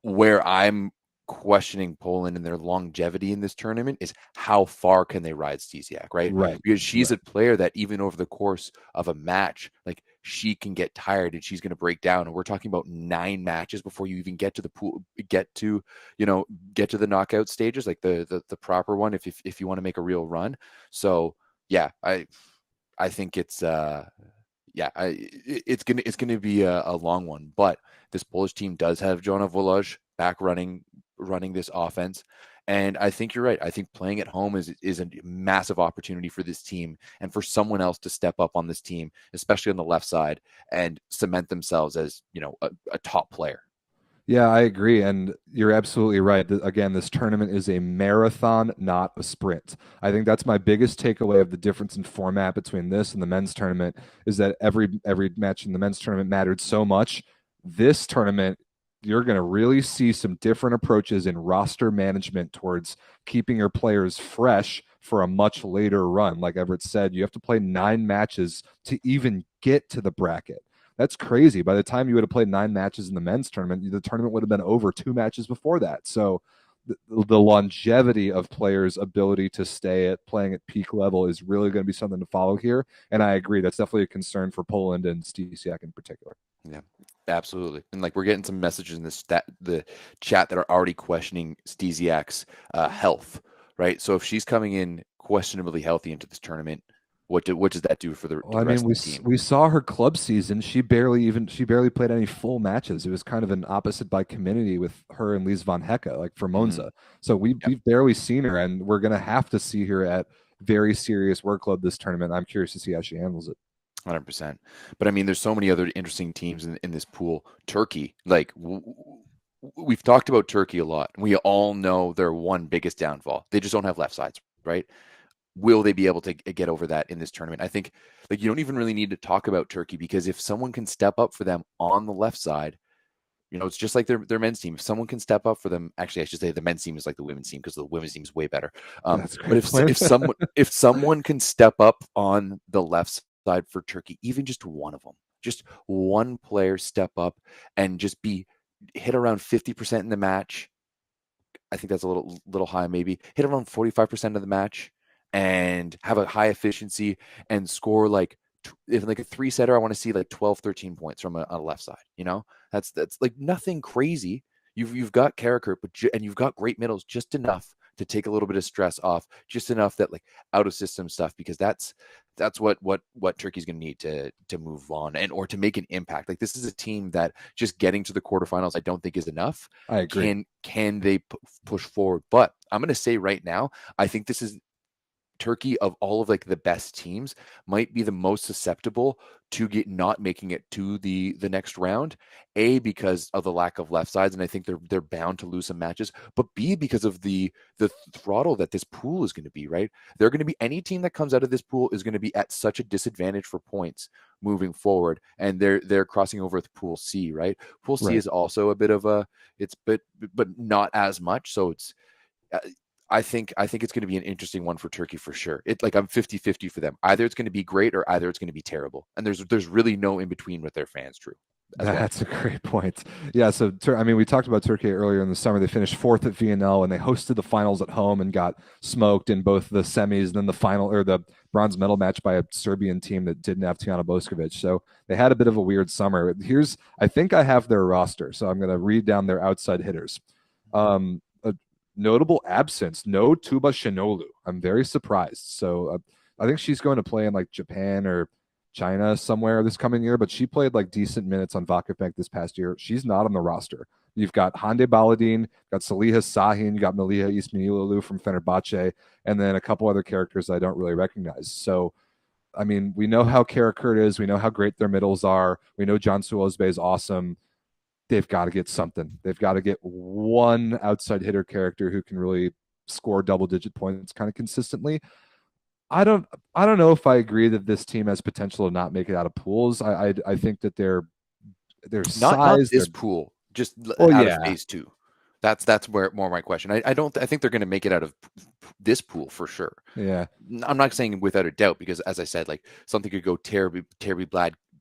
where I'm questioning Poland and their longevity in this tournament is how far can they ride Stesiak, right? Because she's a player that even over the course of a match, like she can get tired and she's going to break down. And we're talking about 9 matches before you even get to the pool, get to the knockout stages, like the proper one, if you want to make a real run. So yeah, I think it's it's gonna be a long one. But this Polish team does have Joanna Voloj back running this offense. And I think you're right. I think playing at home is a massive opportunity for this team and for someone else to step up on this team, especially on the left side, and cement themselves as, a top player. Yeah, I agree. And you're absolutely right. Again, this tournament is a marathon, not a sprint. I think that's my biggest takeaway of the difference in format between this and the men's tournament is that every match in the men's tournament mattered so much. This tournament, you're going to really see some different approaches in roster management towards keeping your players fresh for a much later run. Like Everett said, you have to play 9 matches to even get to the bracket. That's crazy. By the time you would have played 9 matches in the men's tournament, the tournament would have been over 2 matches before that. So the longevity of players' ability to stay at playing at peak level is really going to be something to follow here. And I agree. That's definitely a concern for Poland and Stesiak in particular. Yeah, absolutely. And like we're getting some messages in the chat that are already questioning Stesiak's health, right? So if she's coming in questionably healthy into this tournament, what does that do for the rest of the team? We saw her club season. She barely played any full matches. It was kind of an opposite by community with her and Lise von Hecke, like for Monza. So we've barely seen her, and we're going to have to see her at very serious workload this tournament. I'm curious to see how she handles it. 100%. But I mean, there's so many other interesting teams in this pool. Turkey, like we've talked about Turkey a lot. We all know their one biggest downfall. They just don't have left sides, right? Will they be able to get over that in this tournament? I think like you don't even really need to talk about Turkey, because if someone can step up for them on the left side, it's just like their men's team. If someone can step up for them, actually, I should say the men's team is like the women's team, because the women's team is way better. That's a But great point. if someone can step up on the left side for Turkey, even just one of them, just one player step up and just hit around 50% in the match. I think that's a little high, maybe hit around 45% of the match and have a high efficiency and score like if like a 3-setter, I want to see like 12, 13 points from a left side. That's like nothing crazy. You've got Karakurt, and you've got great middles, just enough to take a little bit of stress off, just enough that like out of system stuff, because that's what Turkey's going to need to move on or to make an impact. Like this is a team that just getting to the quarterfinals, I don't think is enough. I agree. Can they push forward? But I'm going to say right now, I think this is Turkey, of all of like the best teams, might be the most susceptible to not making it to the next round. A, because of the lack of left sides, and I think they're bound to lose some matches. But B, because of the throttle that this pool is going to be. Right, they're going to be, any team that comes out of this pool is going to be at such a disadvantage for points moving forward, and they're crossing over with Pool C. Right, Pool C is also a bit of but not as much. So it's. I think it's going to be an interesting one for Turkey for sure. I'm 50-50 for them. Either it's going to be great or either it's going to be terrible. And there's really no in between with their fans, Drew. That's a great point. Yeah, so we talked about Turkey earlier in the summer. They finished 4th at VNL, and they hosted the finals at home and got smoked in both the semis and then the final, or the bronze medal match, by a Serbian team that didn't have Tijana Boskovic. So they had a bit of a weird summer. I think I have their roster, so I'm going to read down their outside hitters. A notable absence, no Tuba Shinolu. I'm very surprised. So I think she's going to play in like Japan or China somewhere this coming year, but she played like decent minutes on Vakifbank this past year. She's not on the roster. You've got Hande Baladin, got Saliha Sahin, you got Melia Ismailoglu from Fenerbahce, and then a couple other characters I don't really recognize. So, we know how Karakurt is. We know how great their middles are. We know John Suozbe is awesome. They've got to get something. They've got to get one outside hitter character who can really score double-digit points kind of consistently. I don't know if I agree that this team has potential to not make it out of pools. I think that their size, not this pool, just out of phase 2. That's where more my question. I think they're going to make it out of this pool for sure. Yeah, I'm not saying without a doubt, because as I said, like something could go terribly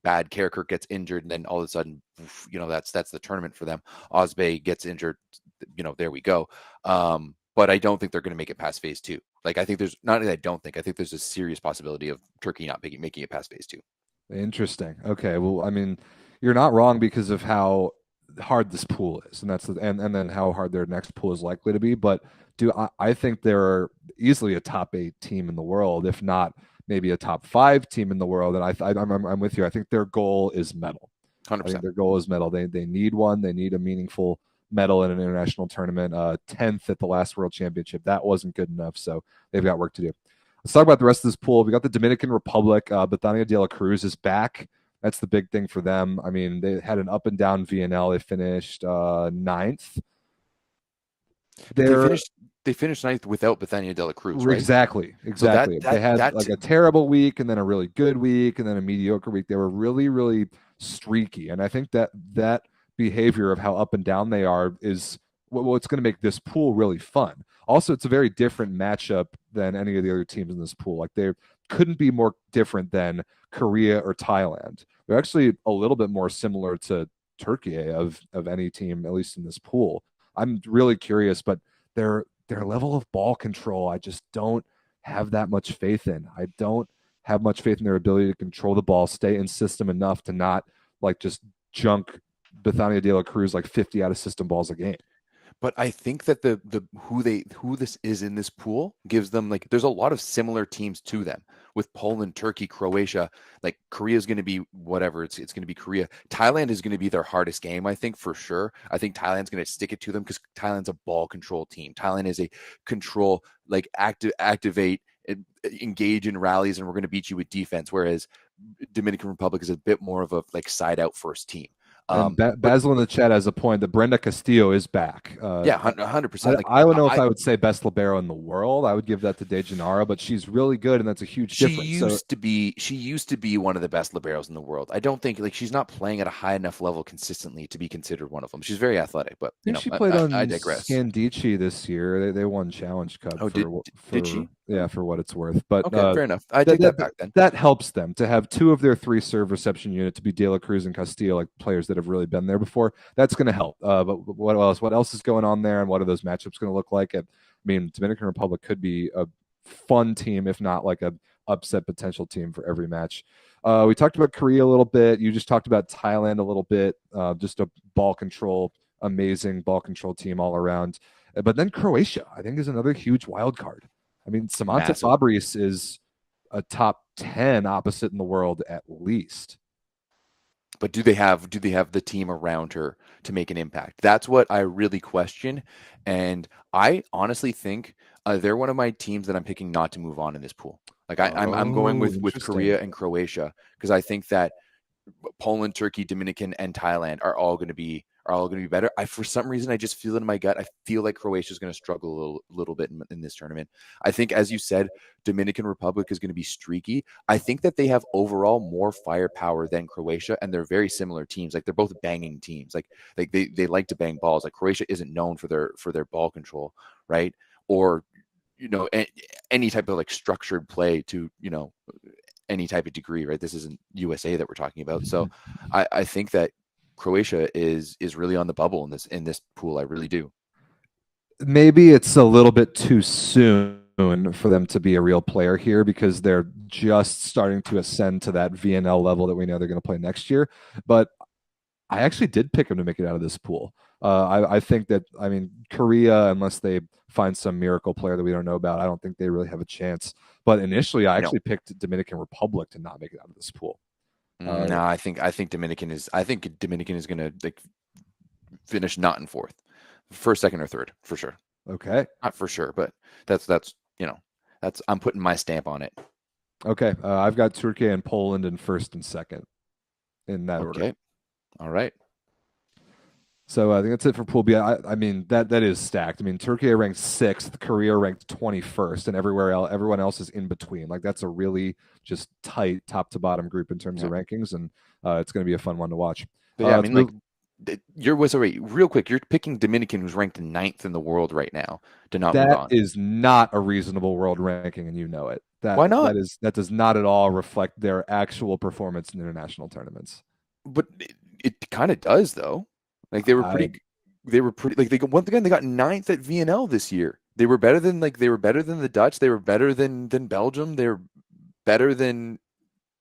bad. Karakurt gets injured, and then all of a sudden, that's the tournament for them. Osbe gets injured, there we go. But I don't think they're going to make it past phase 2. Like I think there's not. I don't think. I think there's a serious possibility of Turkey not making it past phase 2. Interesting. Okay. Well, you're not wrong because of how hard this pool is, and and then how hard their next pool is likely to be. But I think they're easily a top 8 team in the world, if not maybe a top 5 team in the world. And I'm with you. I think their goal is medal. 100%. I think their goal is medal. They need one. They need a meaningful medal in an international tournament. 10th at the last World Championship. That wasn't good enough. So they've got work to do. Let's talk about the rest of this pool. We got the Dominican Republic. Bethania de la Cruz is back. That's the big thing for them. They had an up and down VNL. They finished 9th. They finished 9th without Bethania de la Cruz, right? Exactly. So they had like a terrible week and then a really good week and then a mediocre week. They were really, really streaky. And I think that behavior of how up and down they are is what's going to make this pool really fun. Also, it's a very different matchup than any of the other teams in this pool. Like they couldn't be more different than Korea or Thailand. They're actually a little bit more similar to Turkey of any team, at least in this pool. I'm really curious, but their level of ball control, I just don't have that much faith in. I don't have much faith in their ability to control the ball, stay in system enough to not like just junk Bethania de la Cruz like 50 out of system balls a game. But I think that who this is in this pool gives them, like, there's a lot of similar teams to them with Poland, Turkey, Croatia. Like Korea is going to be whatever, it's going to be Korea. Thailand is going to be their hardest game, I think, for sure. I think Thailand's going to stick it to them because Thailand's a ball control team. Thailand is a control, like activate, engage in rallies, and we're going to beat you with defense. Whereas Dominican Republic is a bit more of a like side out first team. And Basil in the chat has a point that Brenda Castillo is back. Yeah, 100%. I don't know if I would say best libero in the world. I would give that to De Gennaro, but she's really good, and that's a huge difference. She used to be one of the best liberos in the world. I don't think she's not playing at a high enough level consistently to be considered one of them. She's very athletic, but she played on I digress. Scandicci this year. They won Challenge Cup. Oh, did she? Yeah, for what it's worth. But okay, fair enough. I take that back then. That helps them to have 2 of their 3 serve reception unit to be De La Cruz and Castillo, like players that have really been there before. That's going to help. But what else? What else is going on there, and what are those matchups going to look like? I mean, Dominican Republic could be a fun team, if not like a upset potential team for every match. We talked about Korea a little bit. You just talked about Thailand a little bit. Just a amazing ball control team all around. But then Croatia, I think, is another huge wild card. I mean, Samantha Fabrice is a top 10 opposite in the world at least. But do they have the team around her to make an impact? That's what I really question. And I honestly think they're one of my teams that I'm picking not to move on in this pool. Like I'm going with Korea and Croatia because I think that Poland, Turkey, Dominican, and Thailand are all going to be better. For some reason, I just feel it in my gut. I feel like Croatia is going to struggle a little bit in this tournament. I think, as you said, Dominican Republic is going to be streaky. I think that they have overall more firepower than Croatia, and they're very similar teams. Like they're both banging teams. Like they like to bang balls. Like Croatia isn't known for their ball control, right? Or any type of like structured play to any type of degree, right? This isn't USA that we're talking about. So I think that Croatia is really on the bubble in this pool. I really do. Maybe it's a little bit too soon for them to be a real player here because they're just starting to ascend to that VNL level that we know they're going to play next year. But I actually did pick them to make it out of this pool. I think that, Korea, unless they find some miracle player that we don't know about, I don't think they really have a chance. But initially, I actually picked Dominican Republic to not make it out of this pool. No, I think Dominican is going to finish not in fourth, first, second, or third for sure. Okay, not for sure, but that's I'm putting my stamp on it. Okay, I've got Turkey and Poland in first and second in that order. Okay, all right. So I think that's it for Pool B. I mean, that is stacked. I mean, Turkey ranked 6th, Korea ranked 21st, and everyone else is in between. Like that's a really just tight top to bottom group in terms of rankings, and it's going to be a fun one to watch. But real quick, you're picking Dominican, who's ranked 9th in the world right now, to not move on. That is not a reasonable world ranking, and you know it. Why not? That does not at all reflect their actual performance in international tournaments. But it kind of does, though. Like they were pretty like once again they got 9th at VNL this year. They were better than the Dutch. They were better than Belgium. They were better than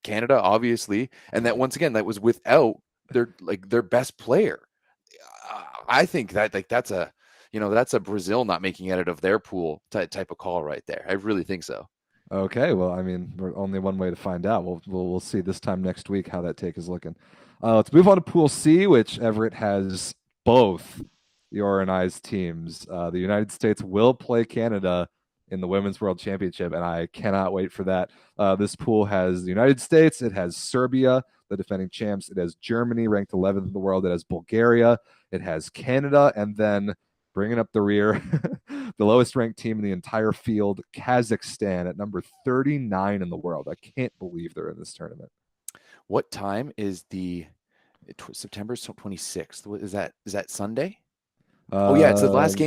Canada, obviously. And that once again that was without their best player. I think that that's a Brazil not making it out of their pool type of call right there. I really think so. Okay, well, I mean, we're only one way to find out. We'll see this time next week how that take is looking. Let's move on to Pool C, which Everett has both your and I's teams. The United States will play Canada in the Women's World Championship, and I cannot wait for that. This pool has the United States. It has Serbia, the defending champs. It has Germany, ranked 11th in the world. It has Bulgaria. It has Canada, and then bringing up the rear, the lowest ranked team in the entire field, Kazakhstan, at number 39 in the world. I can't believe they're in this tournament. What time is the September 26th? Is that Sunday? It's the last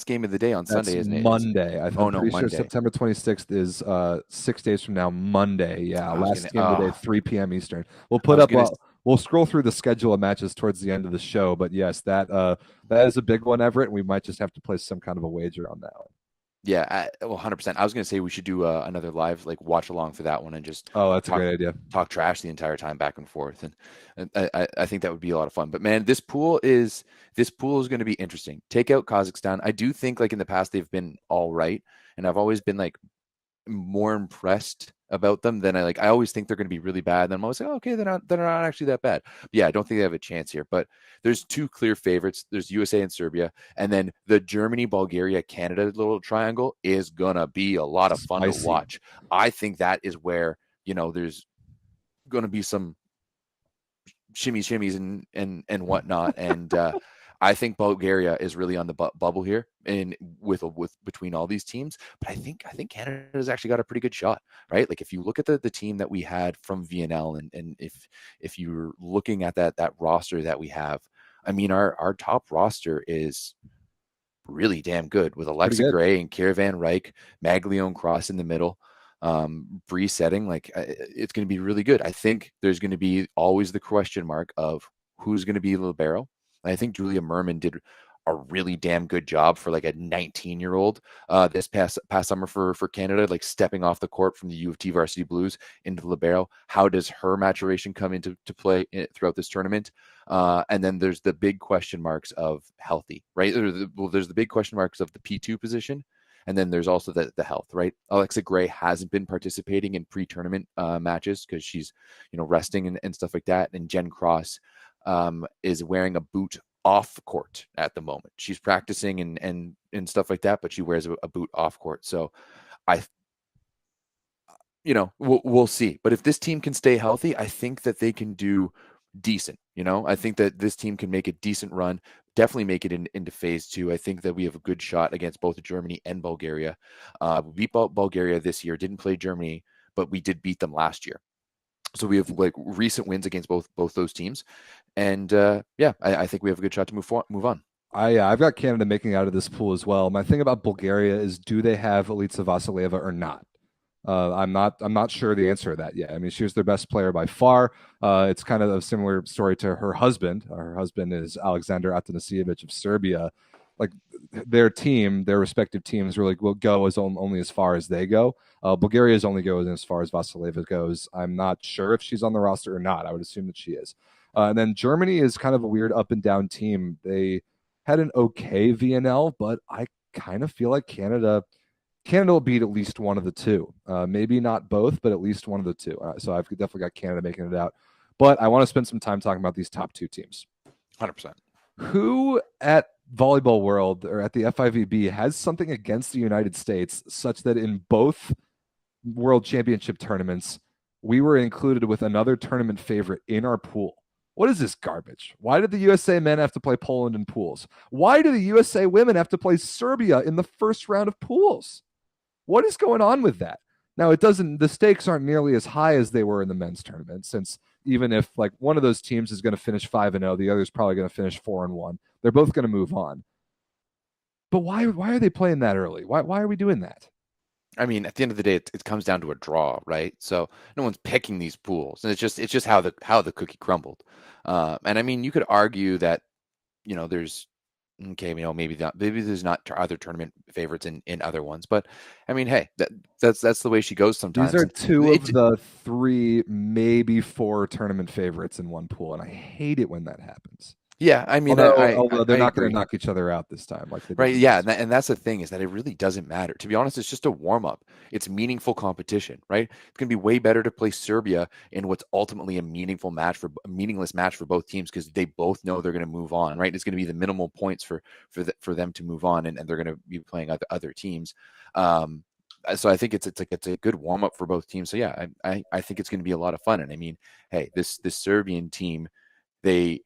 game of the day on Sunday, isn't it? Monday. I'm pretty sure September 26th is 6 days from now, Monday. Yeah, last game of the day, 3 p.m. Eastern. We'll scroll through the schedule of matches towards the end of the show, but yes, that is a big one, Everett, and we might just have to place some kind of a wager on that one. Yeah, 100%. I was going to say we should do another live watch along for that one and just that's a great idea. Talk trash the entire time back and forth, and I think that would be a lot of fun. But man, this pool is going to be interesting. Take out Kazakhstan. I do think in the past they've been all right, and I've always been more impressed about them than I always think they're going to be really bad. And I'm always like, okay, they're not actually that bad. But yeah, I don't think they have a chance here. But there's 2 clear favorites. There's USA and Serbia, and then the Germany, Bulgaria, Canada little triangle is gonna be a lot of fun to watch. I think that is where there's going to be some shimmies and whatnot. And I think Bulgaria is really on the bubble here, and with between all these teams. But I think Canada's actually got a pretty good shot, right? Like if you look at the team that we had from VNL, and if you're looking at that roster that we have, I mean our top roster is really damn good with Alexa Gray and Kira Van Ryk, Maglione Cross in the middle, Bree setting. Like it's going to be really good. I think there's going to be always the question mark of who's going to be libero. And I think Julia Merman did a really damn good job for like a 19-year-old this past summer for Canada, like stepping off the court from the U of T varsity Blues into libero. How does her maturation come into play throughout this tournament? And then there's the big question marks of healthy, right? There's the big question marks of the P2 position. And then there's also the health, right? Alexa Gray hasn't been participating in pre-tournament matches because she's, resting and stuff like that. And Jen Cross is wearing a boot off court at the moment. She's practicing and stuff like that, but she wears a boot off court. So we'll see. But if this team can stay healthy, I think that they can do decent. I think that this team can make a decent run, definitely make it into phase 2. I think that we have a good shot against both Germany and Bulgaria. We beat Bulgaria this year, didn't play Germany, but we did beat them last year. So we have like recent wins against both those teams. And I think we have a good shot to move on. I've got Canada making out of this pool as well. My thing about Bulgaria is, do they have Elitsa Vasileva or not? I'm not sure the answer to that yet. I mean, she was their best player by far. It's kind of a similar story to her husband. Her husband is Alexander Atanasievich of Serbia. Like their respective teams really will go only as far as they go. Bulgaria's only goes as far as Vasileva goes. I'm not sure if she's on the roster or not. I would assume that she is. And then Germany is kind of a weird up and down team. They had an okay VNL, but I kind of feel like Canada will beat at least one of the two. Maybe not both, but at least one of the two. So I've definitely got Canada making it out. But I want to spend some time talking about these top two teams. 100%. Who at Volleyball World or at the FIVB has something against the United States such that in both World Championship tournaments, we were included with another tournament favorite in our pool? What is this garbage? Why did the USA men have to play Poland in pools? Why do the USA women have to play Serbia in the first round of pools? What is going on with that? Now, the stakes aren't nearly as high as they were in the men's tournament, since even if like one of those teams is going to finish 5-0, the other is probably going to finish 4-1. They're both going to move on. But why are they playing that early? Why are we doing that? I mean, at the end of the day, it comes down to a draw, right? So no one's picking these pools, and it's just how the cookie crumbled. And I mean, you could argue that there's maybe there's not other tournament favorites in other ones, but I mean, hey, that's the way she goes sometimes. These are two of the 3, maybe 4 tournament favorites in one pool, and I hate it when that happens. Yeah, I mean, although they're not going to knock each other out this time, right? Yeah, and that's the thing, is that it really doesn't matter. To be honest, it's just a warm up. It's meaningful competition, right? It's going to be way better to play Serbia in what's ultimately a meaningless match for both teams, because they both know they're going to move on, right? It's going to be the minimal points for them to move on, and they're going to be playing other teams. So I think it's a good warm up for both teams. So yeah, I think it's going to be a lot of fun. And I mean, hey, this Serbian team, they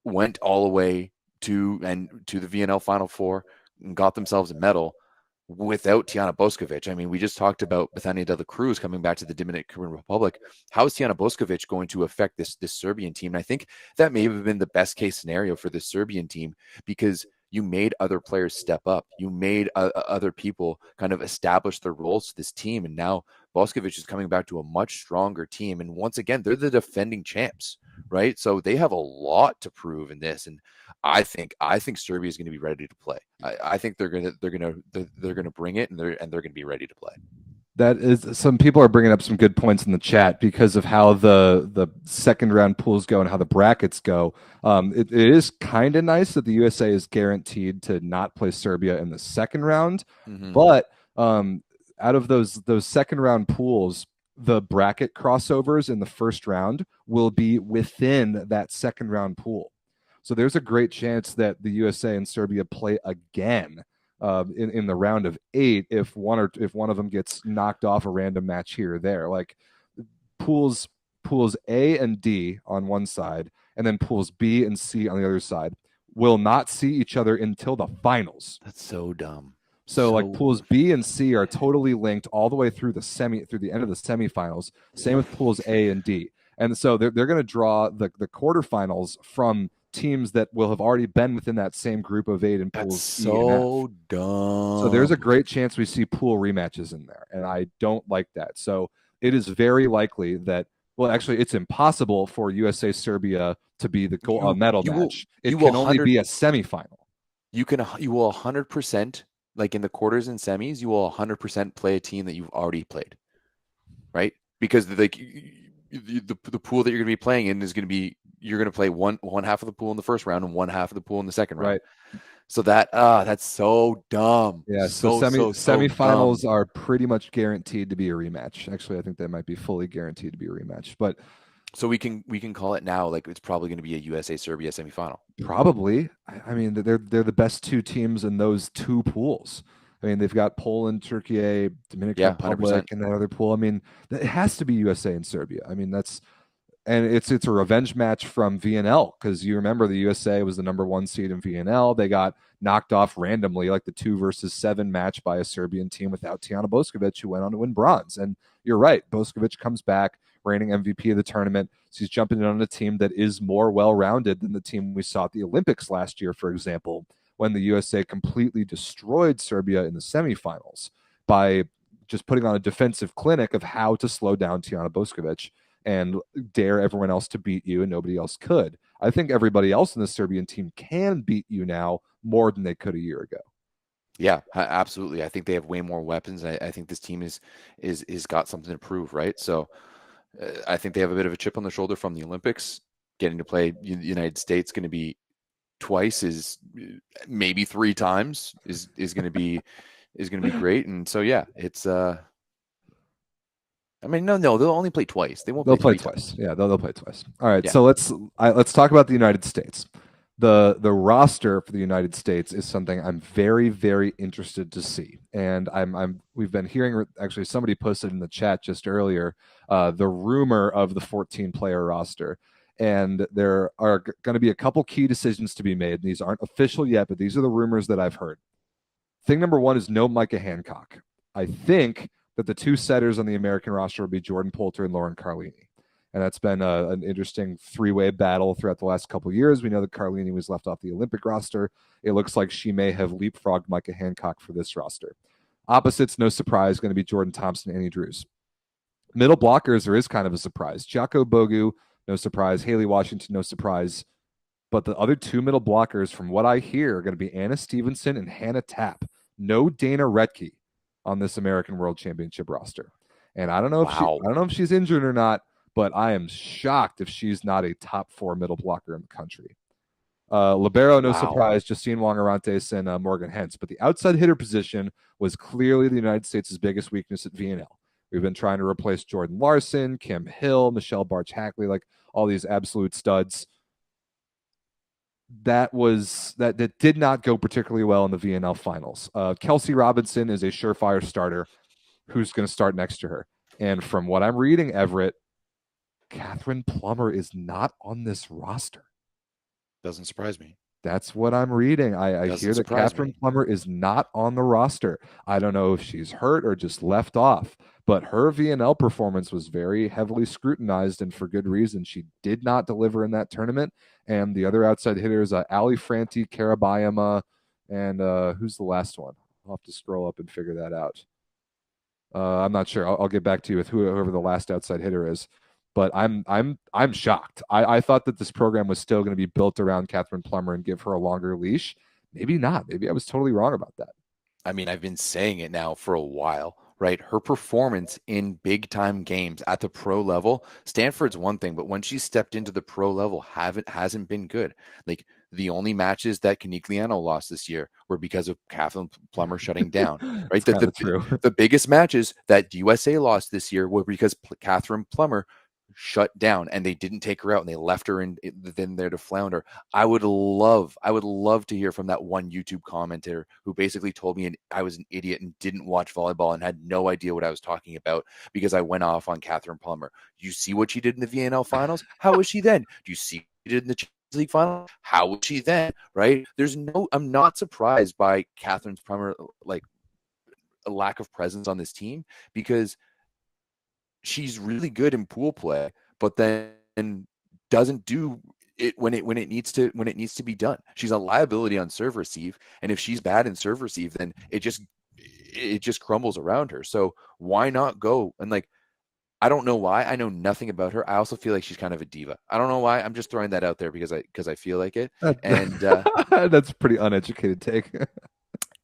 went all the way to the VNL Final Four and got themselves a medal without Tiana Boskovic. I mean, we just talked about Bethania de la Cruz coming back to the Dominican Republic. How is Tiana Boskovic going to affect this Serbian team? And I think that may have been the best case scenario for the Serbian team, because you made other players step up. You made other people kind of establish their roles to this team. And now Boskovic is coming back to a much stronger team. And once again, they're the defending champs, right? So they have a lot to prove in this. And I think Serbia is going to be ready to play. I think they're going to bring it, and they're going to be ready to play. That is, some people are bringing up some good points in the chat because of how the second round pools go and how the brackets go. It is kind of nice that the USA is guaranteed to not play Serbia in the second round, but out of those second round pools, the bracket crossovers in the first round will be within that second round pool. So there's a great chance that the USA and Serbia play again in the round of 8 if one of them gets knocked off a random match here or there. Like, pools pools A and D on one side, and then pools B and C on the other side, will not see each other until the finals. That's so dumb. So like pools B and C are totally linked all the way through the end of the semifinals. Same with pools A and D. And so they're going to draw the quarterfinals from teams that will have already been within that same group of 8 in pools E and F. So dumb. So there's a great chance we see pool rematches in there, and I don't like that. So it is very likely that, well, actually, it's impossible for USA Serbia to be the medal match. It can only be a semifinal. You will 100%, like in the quarters and semis, you will 100% play a team that you've already played, right? Because like the pool that you're going to be playing in is going to be, you're going to play one half of the pool in the first round and one half of the pool in the second round. Right. So that's so dumb. Yeah. So semifinals are pretty much guaranteed to be a rematch. Actually, I think they might be fully guaranteed to be a rematch. But so we can call it now. Like it's probably going to be a USA Serbia semifinal. Probably. I mean, they're the best two teams in those two pools. I mean, they've got Poland, Turkey, Dominican Republic, 100%. and that other pool. I mean, it has to be USA and Serbia. I mean, it's a revenge match from VNL, because you remember the USA was the number 1 seed in VNL. They got knocked off randomly, like the 2-7 match by a Serbian team without Tijana Boskovic, who went on to win bronze. And you're right, Boskovic comes back, reigning MVP of the tournament. So he's jumping in on a team that is more well-rounded than the team we saw at the Olympics last year, for example, when the USA completely destroyed Serbia in the semifinals by just putting on a defensive clinic of how to slow down Tijana Boskovic and dare everyone else to beat you, and nobody else could. I think everybody else in the Serbian team can beat you now more than they could a year ago. Yeah, absolutely. I think they have way more weapons. I think this team is got something to prove, right? So I think they have a bit of a chip on their shoulder from the Olympics. Getting to play the United States going to be twice, is maybe 3 times is going to be great. And so yeah, it's I mean, no, they'll only play twice. They'll play twice. Yeah, they'll play twice. All right, yeah. So let's talk about the United States. The roster for the United States is something I'm very, very interested to see, and we've been hearing, actually somebody posted in the chat just earlier, the rumor of the 14-player roster, and there are going to be a couple key decisions to be made. These aren't official yet, but these are the rumors that I've heard. Thing number 1 is no Micah Hancock. I think that the 2 setters on the American roster will be Jordan Poulter and Lauren Carlini. And that's been an interesting 3-way battle throughout the last couple of years. We know that Carlini was left off the Olympic roster. It looks like she may have leapfrogged Micah Hancock for this roster. Opposites, no surprise, going to be Jordan Thompson and Annie Drews. Middle blockers, there is kind of a surprise. Jacko Bogu, no surprise. Haley Washington, no surprise. But the other 2 middle blockers, from what I hear, are going to be Anna Stevenson and Hannah Tapp. No Dana Retke on this American World Championship roster. And I don't know if she's injured or not, but I am shocked if she's not a top 4 middle blocker in the country. Libero, no surprise, Justine Wong-Arantes and Morgan Hentz. But the outside hitter position was clearly the United States' biggest weakness at VNL. We've been trying to replace Jordan Larson, Kim Hill, Michelle Barch-Hackley, like all these absolute studs. That did not go particularly well in the VNL finals. Kelsey Robinson is a surefire starter who's going to start next to her. And from what I'm reading, Everett, Catherine Plummer is not on this roster. Doesn't surprise me. That's what I'm reading. I hear that Catherine Plummer is not on the roster. I don't know if she's hurt or just left off, but her VNL performance was very heavily scrutinized, and for good reason. She did not deliver in that tournament. And the other outside hitters, Ali Franti, Karabayama, and who's the last one? I'll have to scroll up and figure that out. I'm not sure. I'll get back to you with whoever the last outside hitter is. But I'm shocked. I thought that this program was still going to be built around Catherine Plummer and give her a longer leash. Maybe not. Maybe I was totally wrong about that. I mean, I've been saying it now for a while, right? Her performance in big time games at the pro level, Stanford's one thing, but when she stepped into the pro level, hasn't been good. Like the only matches that Canigliano lost this year were because of Catherine Plummer shutting down, right? True. The biggest matches that USA lost this year were because Catherine Plummer shut down and they didn't take her out and they left her in there to flounder, I would love to hear from that one YouTube commentator who basically told me I was an idiot and didn't watch volleyball and had no idea what I was talking about because I went off on Catherine Plummer. Do you see what she did in the VNL finals? How was she then? Do you see what she did in the Champions League final? How was she then? Right? I'm not surprised by Catherine's Plummer, like, a lack of presence on this team, because she's really good in pool play, but then doesn't do it when it needs to be done. She's a liability on serve receive, and if she's bad in serve receive, then it just crumbles around her. So why not go and, like, I don't know why. I know nothing about her. I also feel like she's kind of a diva. I don't know why. I'm just throwing that out there because I feel like it. And that's a pretty uneducated take.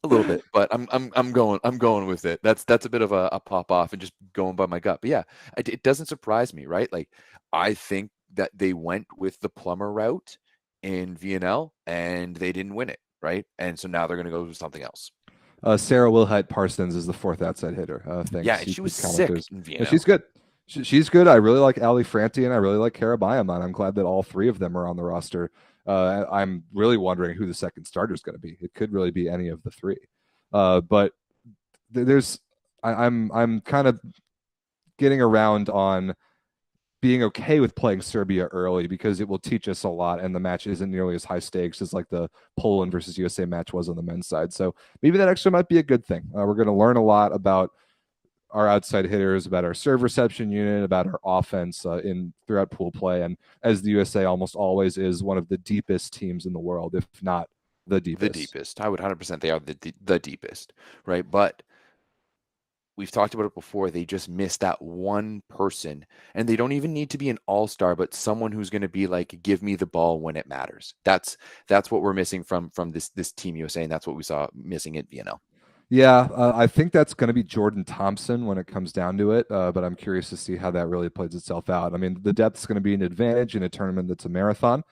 a little bit, but I'm going with it. That's a bit of a pop off and just going by my gut. But yeah, it doesn't surprise me, right? Like, I think that they went with the Plummer route in VNL and they didn't win it, right? And so now they're going to go with something else. Sarah Wilhite Parsons is the fourth outside hitter. Thanks. Yeah, she was sick in VNL. Yeah, she's good. She's good. I really like Ali Franti and I really like Kara Byaman. I'm glad that all three of them are on the roster. I'm really wondering who the second starter is going to be. It could really be any of the three. But I'm kind of getting around on being okay with playing Serbia early because it will teach us a lot, and the match isn't nearly as high stakes as like the Poland versus USA match was on the men's side. So maybe that actually might be a good thing. We're going to learn a lot about our outside hitters, about our serve reception unit, about our offense throughout pool play. And as the USA almost always is one of the deepest teams in the world, if not the deepest. The deepest. I would 100% they are the deepest, right? But we've talked about it before. They just miss that one person, and they don't even need to be an all-star, but someone who's going to be like, give me the ball when it matters. That's what we're missing from this Team USA, and that's what we saw missing at VNL. Yeah, I think that's going to be Jordan Thompson when it comes down to it, but I'm curious to see how that really plays itself out. I mean, the depth is going to be an advantage in a tournament that's a marathon,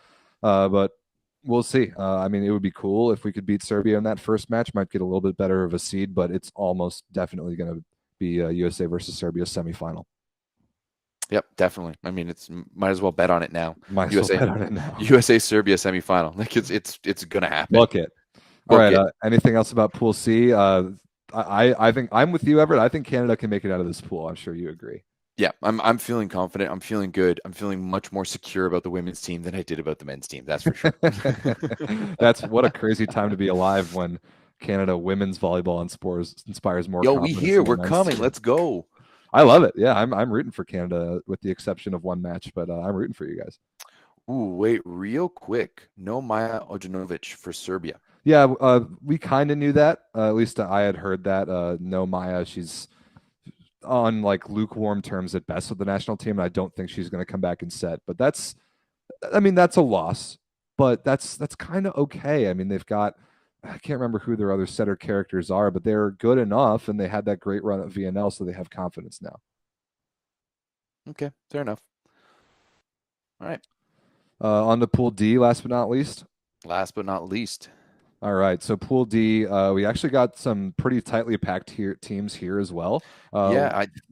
but we'll see. I mean, it would be cool if we could beat Serbia in that first match. Might get a little bit better of a seed, but it's almost definitely going to be USA versus Serbia semifinal. Yep, definitely. I mean, might as well bet on it now. USA, bet on it now. USA Serbia semifinal. Like, it's going to happen. Look it. All right. Anything else about Pool C? I think I'm with you, Everett. I think Canada can make it out of this pool. I'm sure you agree. Yeah, I'm feeling confident. I'm feeling good. I'm feeling much more secure about the women's team than I did about the men's team. That's for sure. That's what a crazy time to be alive when Canada women's volleyball inspires more. Yo, we're coming. Let's go. I love it. Yeah, I'm rooting for Canada with the exception of one match, but I'm rooting for you guys. Ooh, wait, real quick. No Maja Ojanovic for Serbia. Yeah, we kind of knew that. At least I had heard that. No Maja, she's on like lukewarm terms at best with the national team, and I don't think she's going to come back and set. But that's a loss. But that's kind of okay. I mean, they've got, I can't remember who their other setter characters are, but they're good enough, and they had that great run at VNL, so they have confidence now. Okay, fair enough. All right. On to Pool D, last but not least. All right, so Pool D, we actually got some pretty tightly packed teams here as well.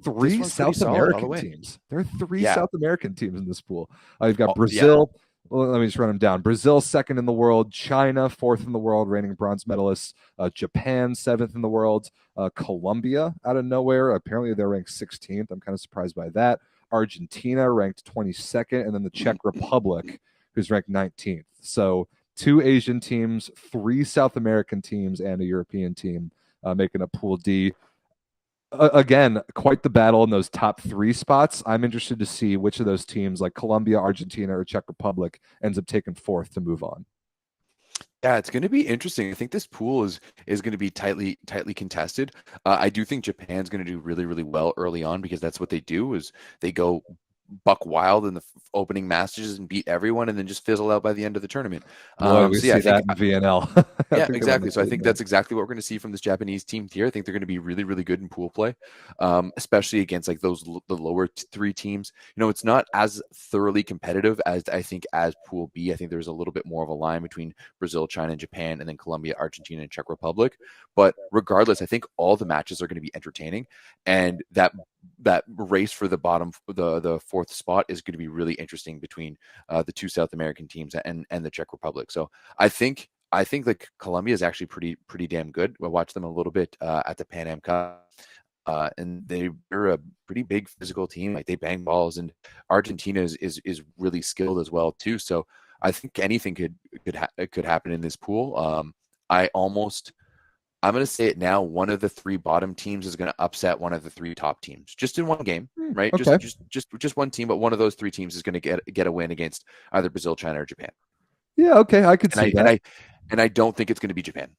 Three South American teams. There are three South American teams in this pool. You've got Brazil. Yeah. Well, let me just run them down. Brazil, second in the world. China, fourth in the world, reigning bronze medalists. Japan, seventh in the world. Colombia, out of nowhere. Apparently, they're ranked 16th. I'm kind of surprised by that. Argentina, ranked 22nd. And then the Czech Republic, who's ranked 19th. So 2 Asian teams, 3 South American teams, and a European team making a Pool D. Again, quite the battle in those top 3 spots. I'm interested to see which of those teams, like Colombia, Argentina, or Czech Republic, ends up taking 4th to move on. Yeah, it's going to be interesting. I think this pool is going to be tightly contested. I do think Japan's going to do really, really well early on because that's what they do is they go buck wild in the opening matches and beat everyone and then just fizzle out by the end of the tournament. We see that in VNL. Yeah, exactly. So I think that's exactly what we're going to see from this Japanese team here. I think they're going to be really, really good in pool play, especially against like the lower 3 teams. You know, it's not as thoroughly competitive as I think as Pool B. I think there's a little bit more of a line between Brazil, China, and Japan, and then Colombia, Argentina, and Czech Republic. But regardless, I think all the matches are going to be entertaining, and that race for the bottom, the 4th fourth spot is going to be really interesting between the two South American teams and the Czech Republic. So I think like Colombia is actually pretty damn good. I watched them a little bit at the Pan Am Cup. And they're a pretty big physical team. Like they bang balls, and Argentina is really skilled as well too. So I think anything could happen in this pool. I'm going to say it now. One of the three bottom teams is going to upset one of the three top teams just in one game, right? Okay. Just one team, but one of those three teams is going to get a win against either Brazil, China, or Japan. Yeah. Okay. I could see that. And I don't think it's going to be Japan.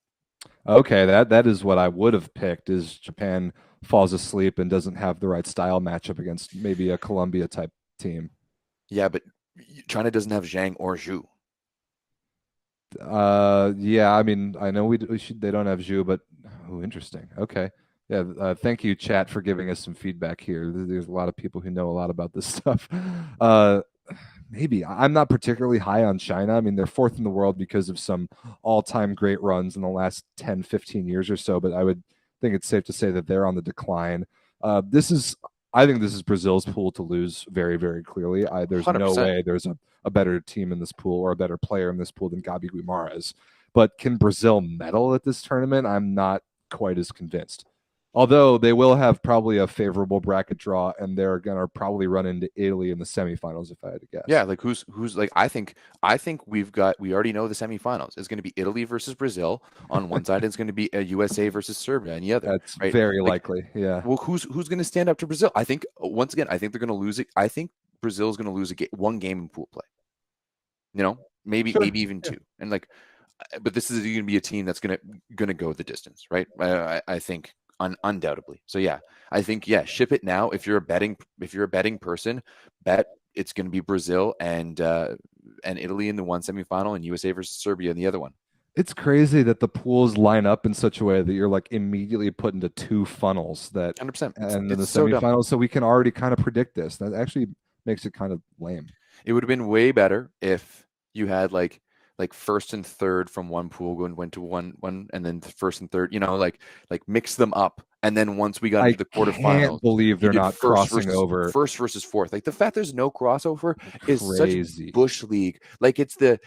Okay, that is what I would have picked. Is Japan falls asleep and doesn't have the right style matchup against maybe a Colombia type team. Yeah, but China doesn't have Zhang or Zhu. Yeah, I mean, I know they don't have Zhu, but interesting. Okay. Yeah, thank you, chat, for giving us some feedback here. There's a lot of people who know a lot about this stuff. Maybe I'm not particularly high on China. I mean, they're fourth in the world because of some all-time great runs in the last 10, 15 years or so, but I would think it's safe to say that they're on the decline. I think this is Brazil's pool to lose very, very clearly. There's 100%. No way there's a better team in this pool or a better player in this pool than Gabi Guimarães. But can Brazil medal at this tournament? I'm not quite as convinced. Although they will have probably a favorable bracket draw, and they're gonna probably run into Italy in the semifinals, if I had to guess. Yeah, like who's like I think we already know the semifinals. It's going to be Italy versus Brazil on one side. It's going to be a USA versus Serbia on the other. That's right? very likely. Yeah. Well, who's going to stand up to Brazil? I think once again, I think they're going to lose it. I think Brazil is going to lose one game in pool play. You know, maybe even two. And like, but this is going to be a team that's going to go the distance, right? I think. Undoubtedly. So yeah, I think ship it now. If you're a betting person, bet it's going to be Brazil and Italy in the one semifinal and USA versus Serbia in the other one. It's crazy that the pools line up in such a way that you're like immediately put into two funnels that 100%. And in the semifinals, so we can already kind of predict this. That actually makes it kind of lame. It would have been way better if you had like first and third from one pool went to one, and then the first and third, like mix them up. And then once we got into the quarterfinals, I can't believe they're not crossing over. First versus fourth. Like the fact there's no crossover is crazy. Such bush league. Like it's the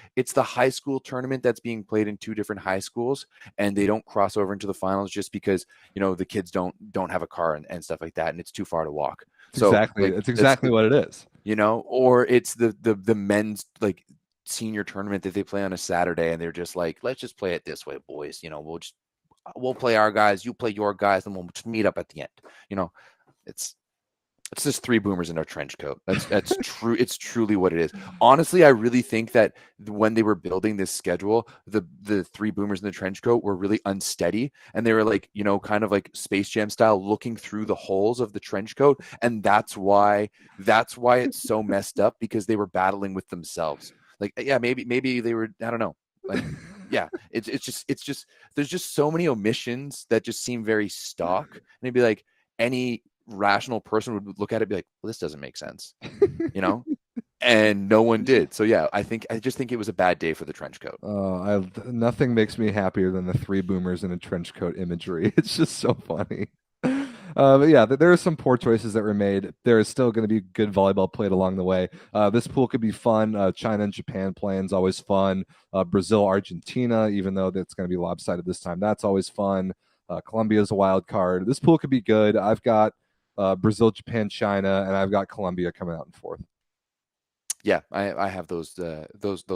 high school tournament that's being played in two different high schools, and they don't cross over into the finals just because the kids don't have a car and stuff like that, and it's too far to walk. It's exactly what it is. Or it's the men's like senior tournament that they play on a Saturday, and they're just like, let's just play it this way, boys. We'll play our guys, you play your guys, and we'll just meet up at the end. It's just three boomers in a trench coat. That's true. It's truly what it is. Honestly, I really think that when they were building this schedule, the three boomers in the trench coat were really unsteady, and they were like, kind of like Space Jam style, looking through the holes of the trench coat, and that's why it's so messed up, because they were battling with themselves. Like, yeah, maybe they were, I don't know. Like, yeah, it's just there's just so many omissions that just seem very stock. And it'd be like any rational person would look at it and be like, well, this doesn't make sense, and no one did. So yeah, I just think it was a bad day for the trench coat. Nothing makes me happier than the three boomers in a trench coat imagery. It's just so funny. But yeah, there are some poor choices that were made. There is still going to be good volleyball played along the way. This pool could be fun. China and Japan playing is always fun. Brazil, Argentina, even though that's going to be lopsided this time, that's always fun. Colombia is a wild card. This pool could be good. I've got Brazil, Japan, China, and I've got Colombia coming out in fourth. Yeah, I have those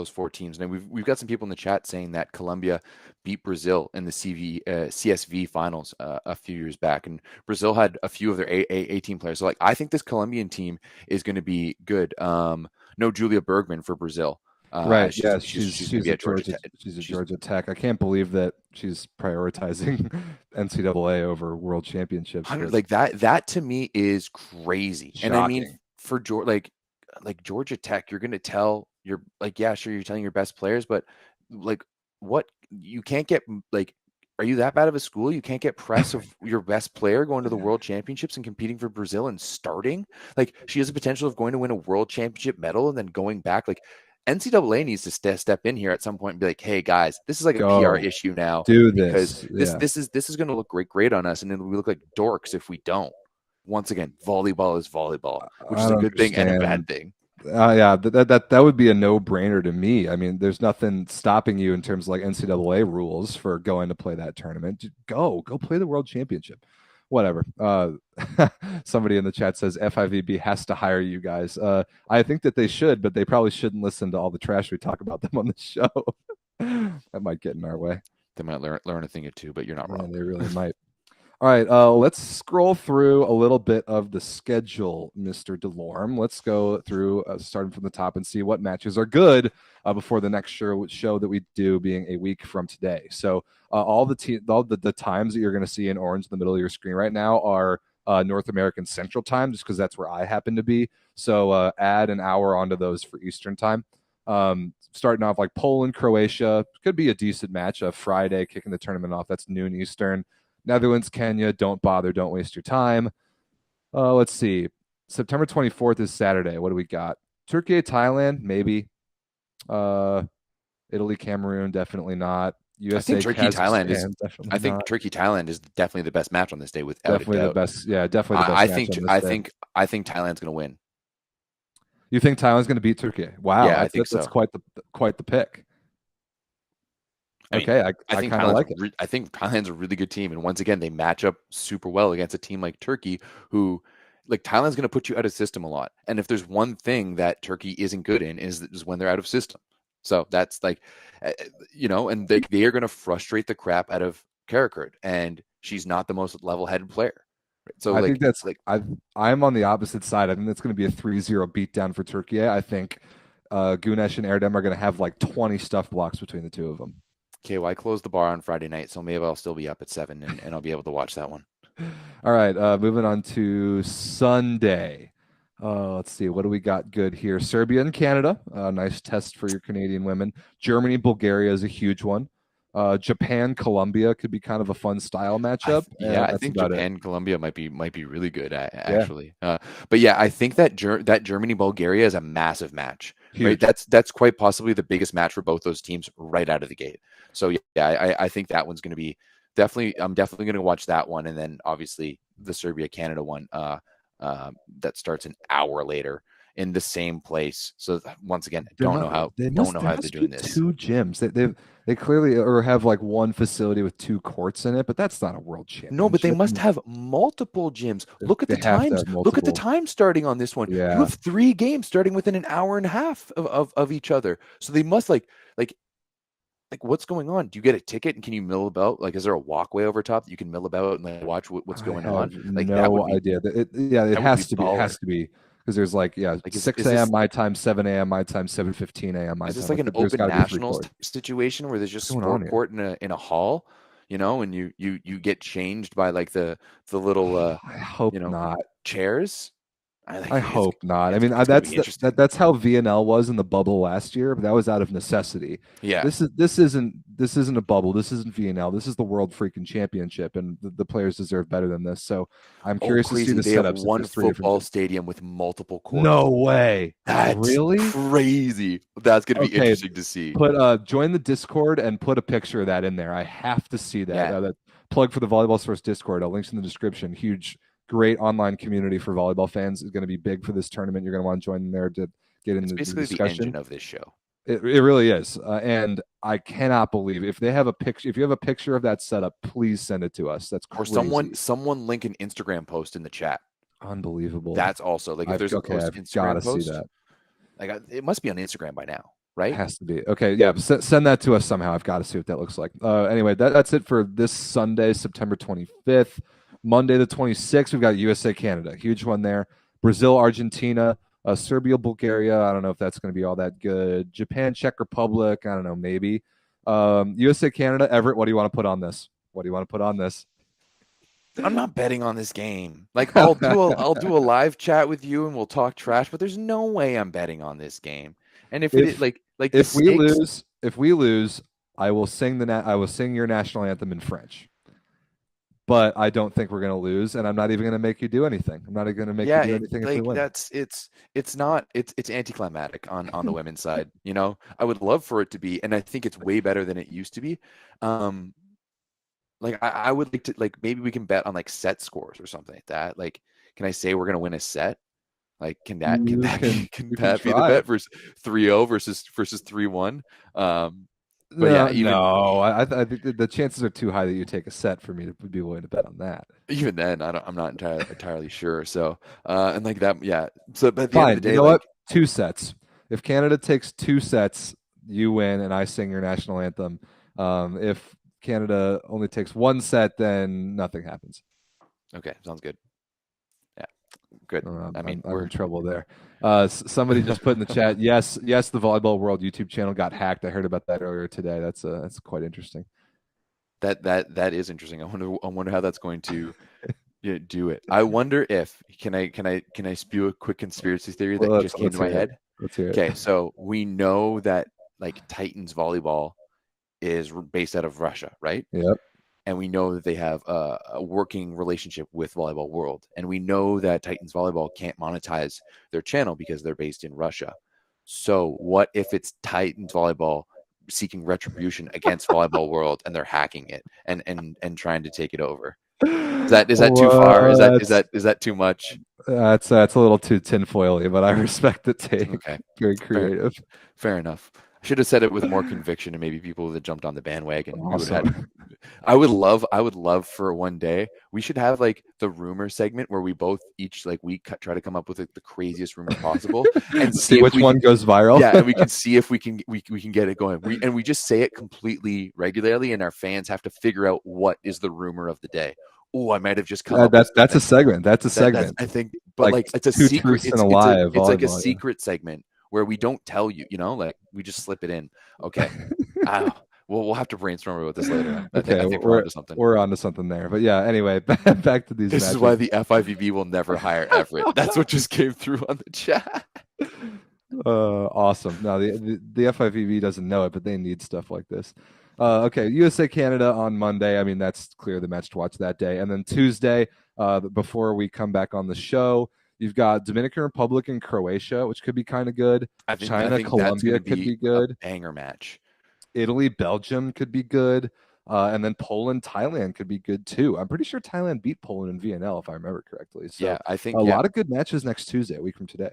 four teams, and we've got some people in the chat saying that Colombia beat Brazil in the CSV finals a few years back, and Brazil had a few of their A team players. So like, I think this Colombian team is going to be good. No Julia Bergman for Brazil. Right. She's at Georgia Tech. I can't believe that she's prioritizing NCAA over World Championships. Like that to me is crazy. Shocking. And I mean, for like Georgia Tech, you're going to tell you're telling your best players, but like, what, you can't get, like, are you that bad of a school? You can't get press of your best player going to the World Championships and competing for Brazil and starting? Like, she has the potential of going to win a World Championship medal and then going back. Like, NCAA needs to step in here at some point and be like, hey guys, this is like a PR issue now. Do this. Because this is going to look great on us, and then we look like dorks if we don't. once again, volleyball is volleyball, which I is a don't good thing and a understand. bad thing. Yeah, that would be a no-brainer to me. I mean, there's nothing stopping you in terms of like NCAA rules for going to play that tournament. Just go play the World Championship. Whatever. Somebody in the chat says FIVB has to hire you guys. I think that they should, but they probably shouldn't listen to all the trash we talk about them on the show. That might get in our way. They might learn a thing or two, but you're not Yeah, wrong. they really might. All right, let's scroll through a little bit of the schedule, Mr. Delorme. Let's go through, starting from the top, and see what matches are good before the next show that we do, being a week from today. So all the times that you're going to see in orange in the middle of your screen right now are North American Central Time, just because that's where I happen to be. So add an hour onto those for Eastern Time. Starting off like Poland, Croatia, could be a decent match. Friday, kicking the tournament off. That's noon Eastern. Netherlands, Kenya, don't bother, don't waste your time. Let's see. September 24th is Saturday. What do we got? Turkey, Thailand, maybe. Italy, Cameroon, definitely not. USA, I think Turkey Thailand is. Kazakhstan, definitely I think not. Turkey Thailand is definitely the best match on this day, without Definitely a the doubt. best. Yeah, definitely the best I match think on this I day. think Thailand's going to win. You think Thailand's going to beat Turkey? Wow, Yeah, I think that's so. quite the pick. I mean, Okay, I I think kind of like it. I think Thailand's a really good team, and once again, they match up super well against a team like Turkey, who, like, Thailand's going to put you out of system a lot. And if there's one thing that Turkey isn't good in, is when they're out of system. So that's like, and they are going to frustrate the crap out of Karakurt, and she's not the most level-headed player. So I think that's like I'm on the opposite side. I think that's going to be a 3-0 beatdown for Turkey. I think Gunesh and Erdem are going to have like 20 stuff blocks between the two of them. okay, well, I closed the bar on Friday night, so maybe I'll still be up at 7 and I'll be able to watch that one. All right, moving on to Sunday. Let's see, what do we got good here? Serbia and Canada, nice test for your Canadian women. Germany, Bulgaria is a huge one. Japan, Colombia could be kind of a fun style matchup. I think Japan, Colombia might be really good actually. Yeah. But yeah, I think that that Germany Bulgaria is a massive match. Huge. Right? That's quite possibly the biggest match for both those teams right out of the gate. So yeah, I think that one's going to be I'm definitely going to watch that one, and then obviously the Serbia Canada one that starts an hour later in the same place. So once again, don't know how they're doing this. Two gyms. They clearly or have like one facility with 2 courts in it, but that's not a world championship. No, but they must have multiple gyms. Look at the times. Look at the time starting on this one. Yeah. You have 3 games starting within an hour and a half of each other. So they must like what's going on? Do you get a ticket and can you mill about? Like, is there a walkway over top that you can mill about and like watch what's going on? Like, no idea. It has to be. It has to be. Because there's like 6 a.m. my time, 7 a.m. my time, 7:15 a.m. my time. Is this like an open nationals situation where there's just sport court in a hall, and you get changed by like the little I hope not chairs. I hope not. I mean, that's how VNL was in the bubble last year, but that was out of necessity. Yeah. This isn't a bubble. This isn't VNL. This is the World freaking Championship, and the players deserve better than this. So I'm curious to see the setups. Have one football stadium with multiple courts. No way. That's really crazy. That's gonna be interesting to see. Join the Discord and put a picture of that in there. I have to see that. Yeah. That plug for the Volleyball Source Discord. Links in the description. Huge. Great online community for volleyball fans is going to be big for this tournament. You're going to want to join there to get into the discussion. Basically, the engine of this show. It really is, and I cannot believe if they have a picture. If you have a picture of that setup, please send it to us. That's crazy. Or someone link an Instagram post in the chat. Unbelievable. That's also like if there's a post Instagram post. See that. Like it must be on Instagram by now, right? It has to be. Okay, yeah. Send that to us somehow. I've got to see what that looks like. Anyway, that's it for this Sunday, September 25th. Monday the 26th, we've got USA Canada, huge one there. Brazil, Argentina, Serbia, Bulgaria. I don't know if that's going to be all that good. Japan, Czech Republic. I don't know, maybe. USA Canada, Everett. What do you want to put on this? I'm not betting on this game. Like I'll do a live chat with you and we'll talk trash, but there's no way I'm betting on this game. And if we lose, I will sing your national anthem in French. But I don't think we're going to lose, and I'm not even going to make you do anything. I'm not going to make you do anything if we win. It's anticlimactic on the women's side. I would love for it to be, and I think it's way better than it used to be. like I would like to, like, maybe we can bet on like set scores or something like that. Like, can I say we're gonna win a set? Like, can that can You that be can can you can that be the try. bet versus 3-0 versus 3-1? But yeah, No, no. I think the chances are too high that you take a set for me to be willing to bet on that. even then, I'm not entirely sure. So and like that, yeah. So but at the end of the Fine. You day, know what? like, 2 sets. If Canada takes 2 sets, you win, and I sing your national anthem. If Canada only takes 1 set, then nothing happens. okay, sounds good. Yeah, good. I mean, I'm in we're trouble there. Somebody just put in the chat, yes, yes, the Volleyball World YouTube channel got hacked. I heard about that earlier today. That's quite interesting. that is interesting. I wonder how that's going to, yeah, do it. I wonder if can I spew a quick conspiracy theory Well, that just came let's to my hear it. head? Let's hear it. Okay, so we know that like Titans volleyball is based out of Russia, right? Yep. And we know that they have a working relationship with Volleyball World, and we know that Titans volleyball can't monetize their channel because they're based in Russia. So what if it's Titans volleyball seeking retribution against Volleyball World, and they're hacking it and trying to take it over? Is that too far? Is that is What? that is that too much? That's a little too tinfoily, but I respect the take. Okay, Very fair creative. fair enough. I should have said it with more conviction, and maybe people would have jumped on the bandwagon. We would have had. Awesome. I would love for one day we should have like the rumor segment where we both each like week try to come up with like, the craziest rumor possible and See see if which we one can, goes viral. yeah, and we can see if we can get it going. We just say it completely regularly, and our fans have to figure out what is the rumor of the day. Oh, I might have just come up with That's a something. segment. That's a That's, segment. I think, but Like like it's a two secret. truths and a lie of It's like a volleyball. Yeah. secret segment where we don't tell you. Like we just slip it in. Okay. We'll have to brainstorm about this later. Okay, I think we're onto something. we're onto something there. But yeah, anyway, back to these This matches. is why the FIVB will never hire Everett. That's what just came through on the chat. Awesome. No, the FIVB doesn't know it, but they need stuff like this. Okay, USA Canada on Monday. I mean, that's clear the match to watch that day. And then Tuesday, before we come back on the show, you've got Dominican Republic and Croatia, which could be kind of good. I China, think that's Colombia going to could be a good. banger match. Italy, Belgium could be good. And then Poland, Thailand could be good too. I'm pretty sure Thailand beat Poland in VNL, if I remember correctly. So Yeah, I think a lot of good matches next Tuesday, a week from today.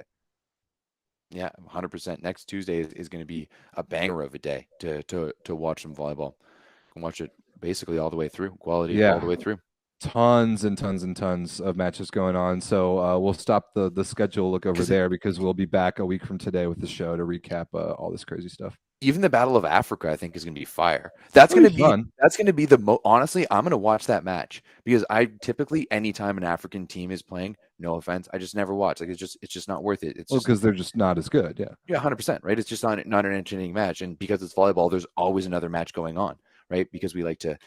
Yeah, 100%. Next Tuesday is going to be a banger of a day to watch some volleyball. You can watch it basically all the way through, quality all the way through. Tons and tons and tons of matches going on. So we'll stop the schedule look over there because we'll be back a week from today with the show to recap all this crazy stuff. Even the Battle of Africa, I think, is going to be fire. That's going to be the honestly, I'm going to watch that match because I typically, anytime an African team is playing, no offense, I just never watch. Like it's just not worth it. It's because they're just not as good. Yeah, 100%. Right. It's just not an entertaining match, and because it's volleyball, there's always another match going on. Right, because we like to,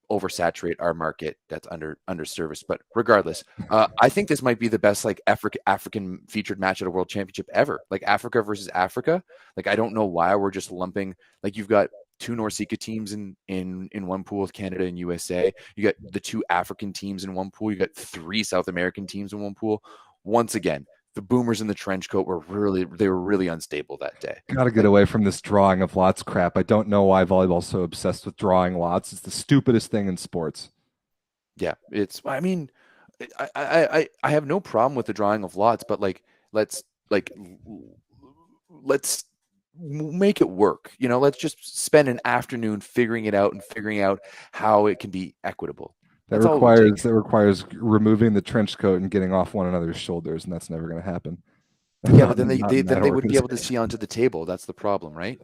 oversaturate our market that's under service. But regardless, I think this might be the best like African featured match at a world championship ever. Like Africa versus Africa. Like I don't know why we're just lumping. Like you've got two NORCECA teams in one pool with Canada and USA. You got the two African teams in one pool. You got 3 South American teams in one pool. Once again, the boomers in the trench coat were really unstable that day. Got to get away from this drawing of lots crap. I don't know why volleyball's so obsessed with drawing lots. It's the stupidest thing in sports. Yeah, I mean, I have no problem with the drawing of lots, but let's make it work. Let's just spend an afternoon figuring it out and figuring out how it can be equitable. That requires removing the trench coat and getting off one another's shoulders, and that's never going to happen. Yeah, but then they wouldn't be able to see onto the table. That's the problem, right?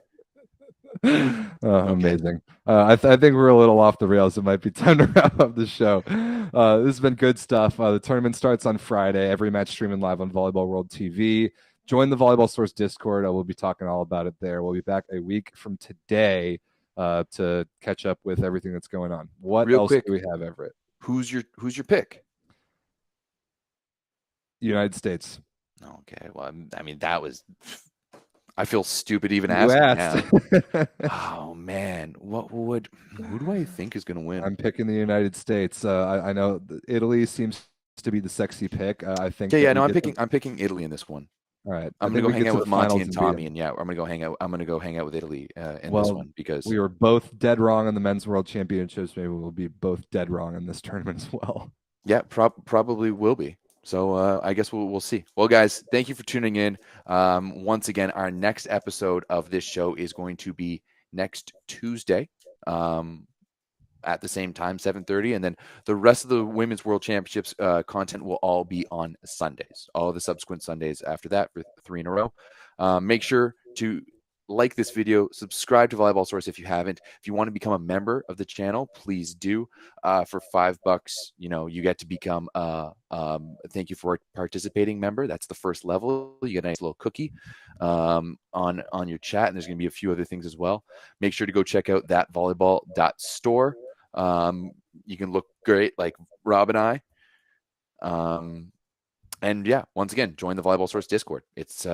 Amazing. I think we're a little off the rails. It might be time to wrap up the show. This has been good stuff. The tournament starts on Friday. Every match streaming live on Volleyball World TV. Join the Volleyball Source Discord. We'll be talking all about it there. We'll be back a week from today to catch up with everything that's going on. What else do we have, Everett? Who's your pick? United States. Okay. Well, I mean, I feel stupid even asking now. Oh man, who do I think is going to win? I'm picking the United States. I know Italy seems to be the sexy pick. I think. Yeah, no, I'm picking Italy in this one. All right. I'm I gonna think go we hang get out to with the Monty finals and and beat Tommy, 'em. and yeah, I'm gonna go hang out. I'm gonna go hang out with Italy in this Well, one because we were both dead wrong in the men's world championships. Maybe we'll be both dead wrong in this tournament as well. yeah, probably will be. So I guess we'll see. Well, guys, thank you for tuning in. Once again, our next episode of this show is going to be next Tuesday. At the same time, 7:30, and then the rest of the Women's World Championships content will all be on Sundays. All the subsequent Sundays after that for 3 in a row. Make sure to like this video, subscribe to Volleyball Source if you haven't. If you want to become a member of the channel, please do. For $5, you get to become a thank you for participating member. That's the first level. You get a nice little cookie on your chat, and there's going to be a few other things as well. Make sure to go check out that volleyball.store. You can look great like Rob and I. And yeah, once again, join the Volleyball Source Discord. It's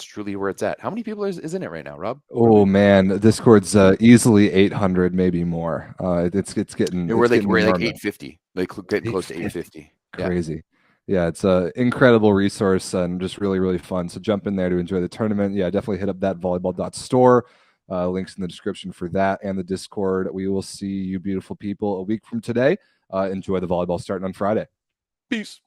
truly where it's at. How many people is in it right now, Rob? Oh man, Discord's easily 800, maybe more. It's getting We're like enormous. 850, like getting close to 850. Crazy. Yeah, it's an incredible resource and just really, really fun. So jump in there to enjoy the tournament. Yeah, definitely hit up that volleyball.store. Links in the description for that and the Discord. We will see you beautiful people a week from today. Enjoy the volleyball starting on Friday. Peace.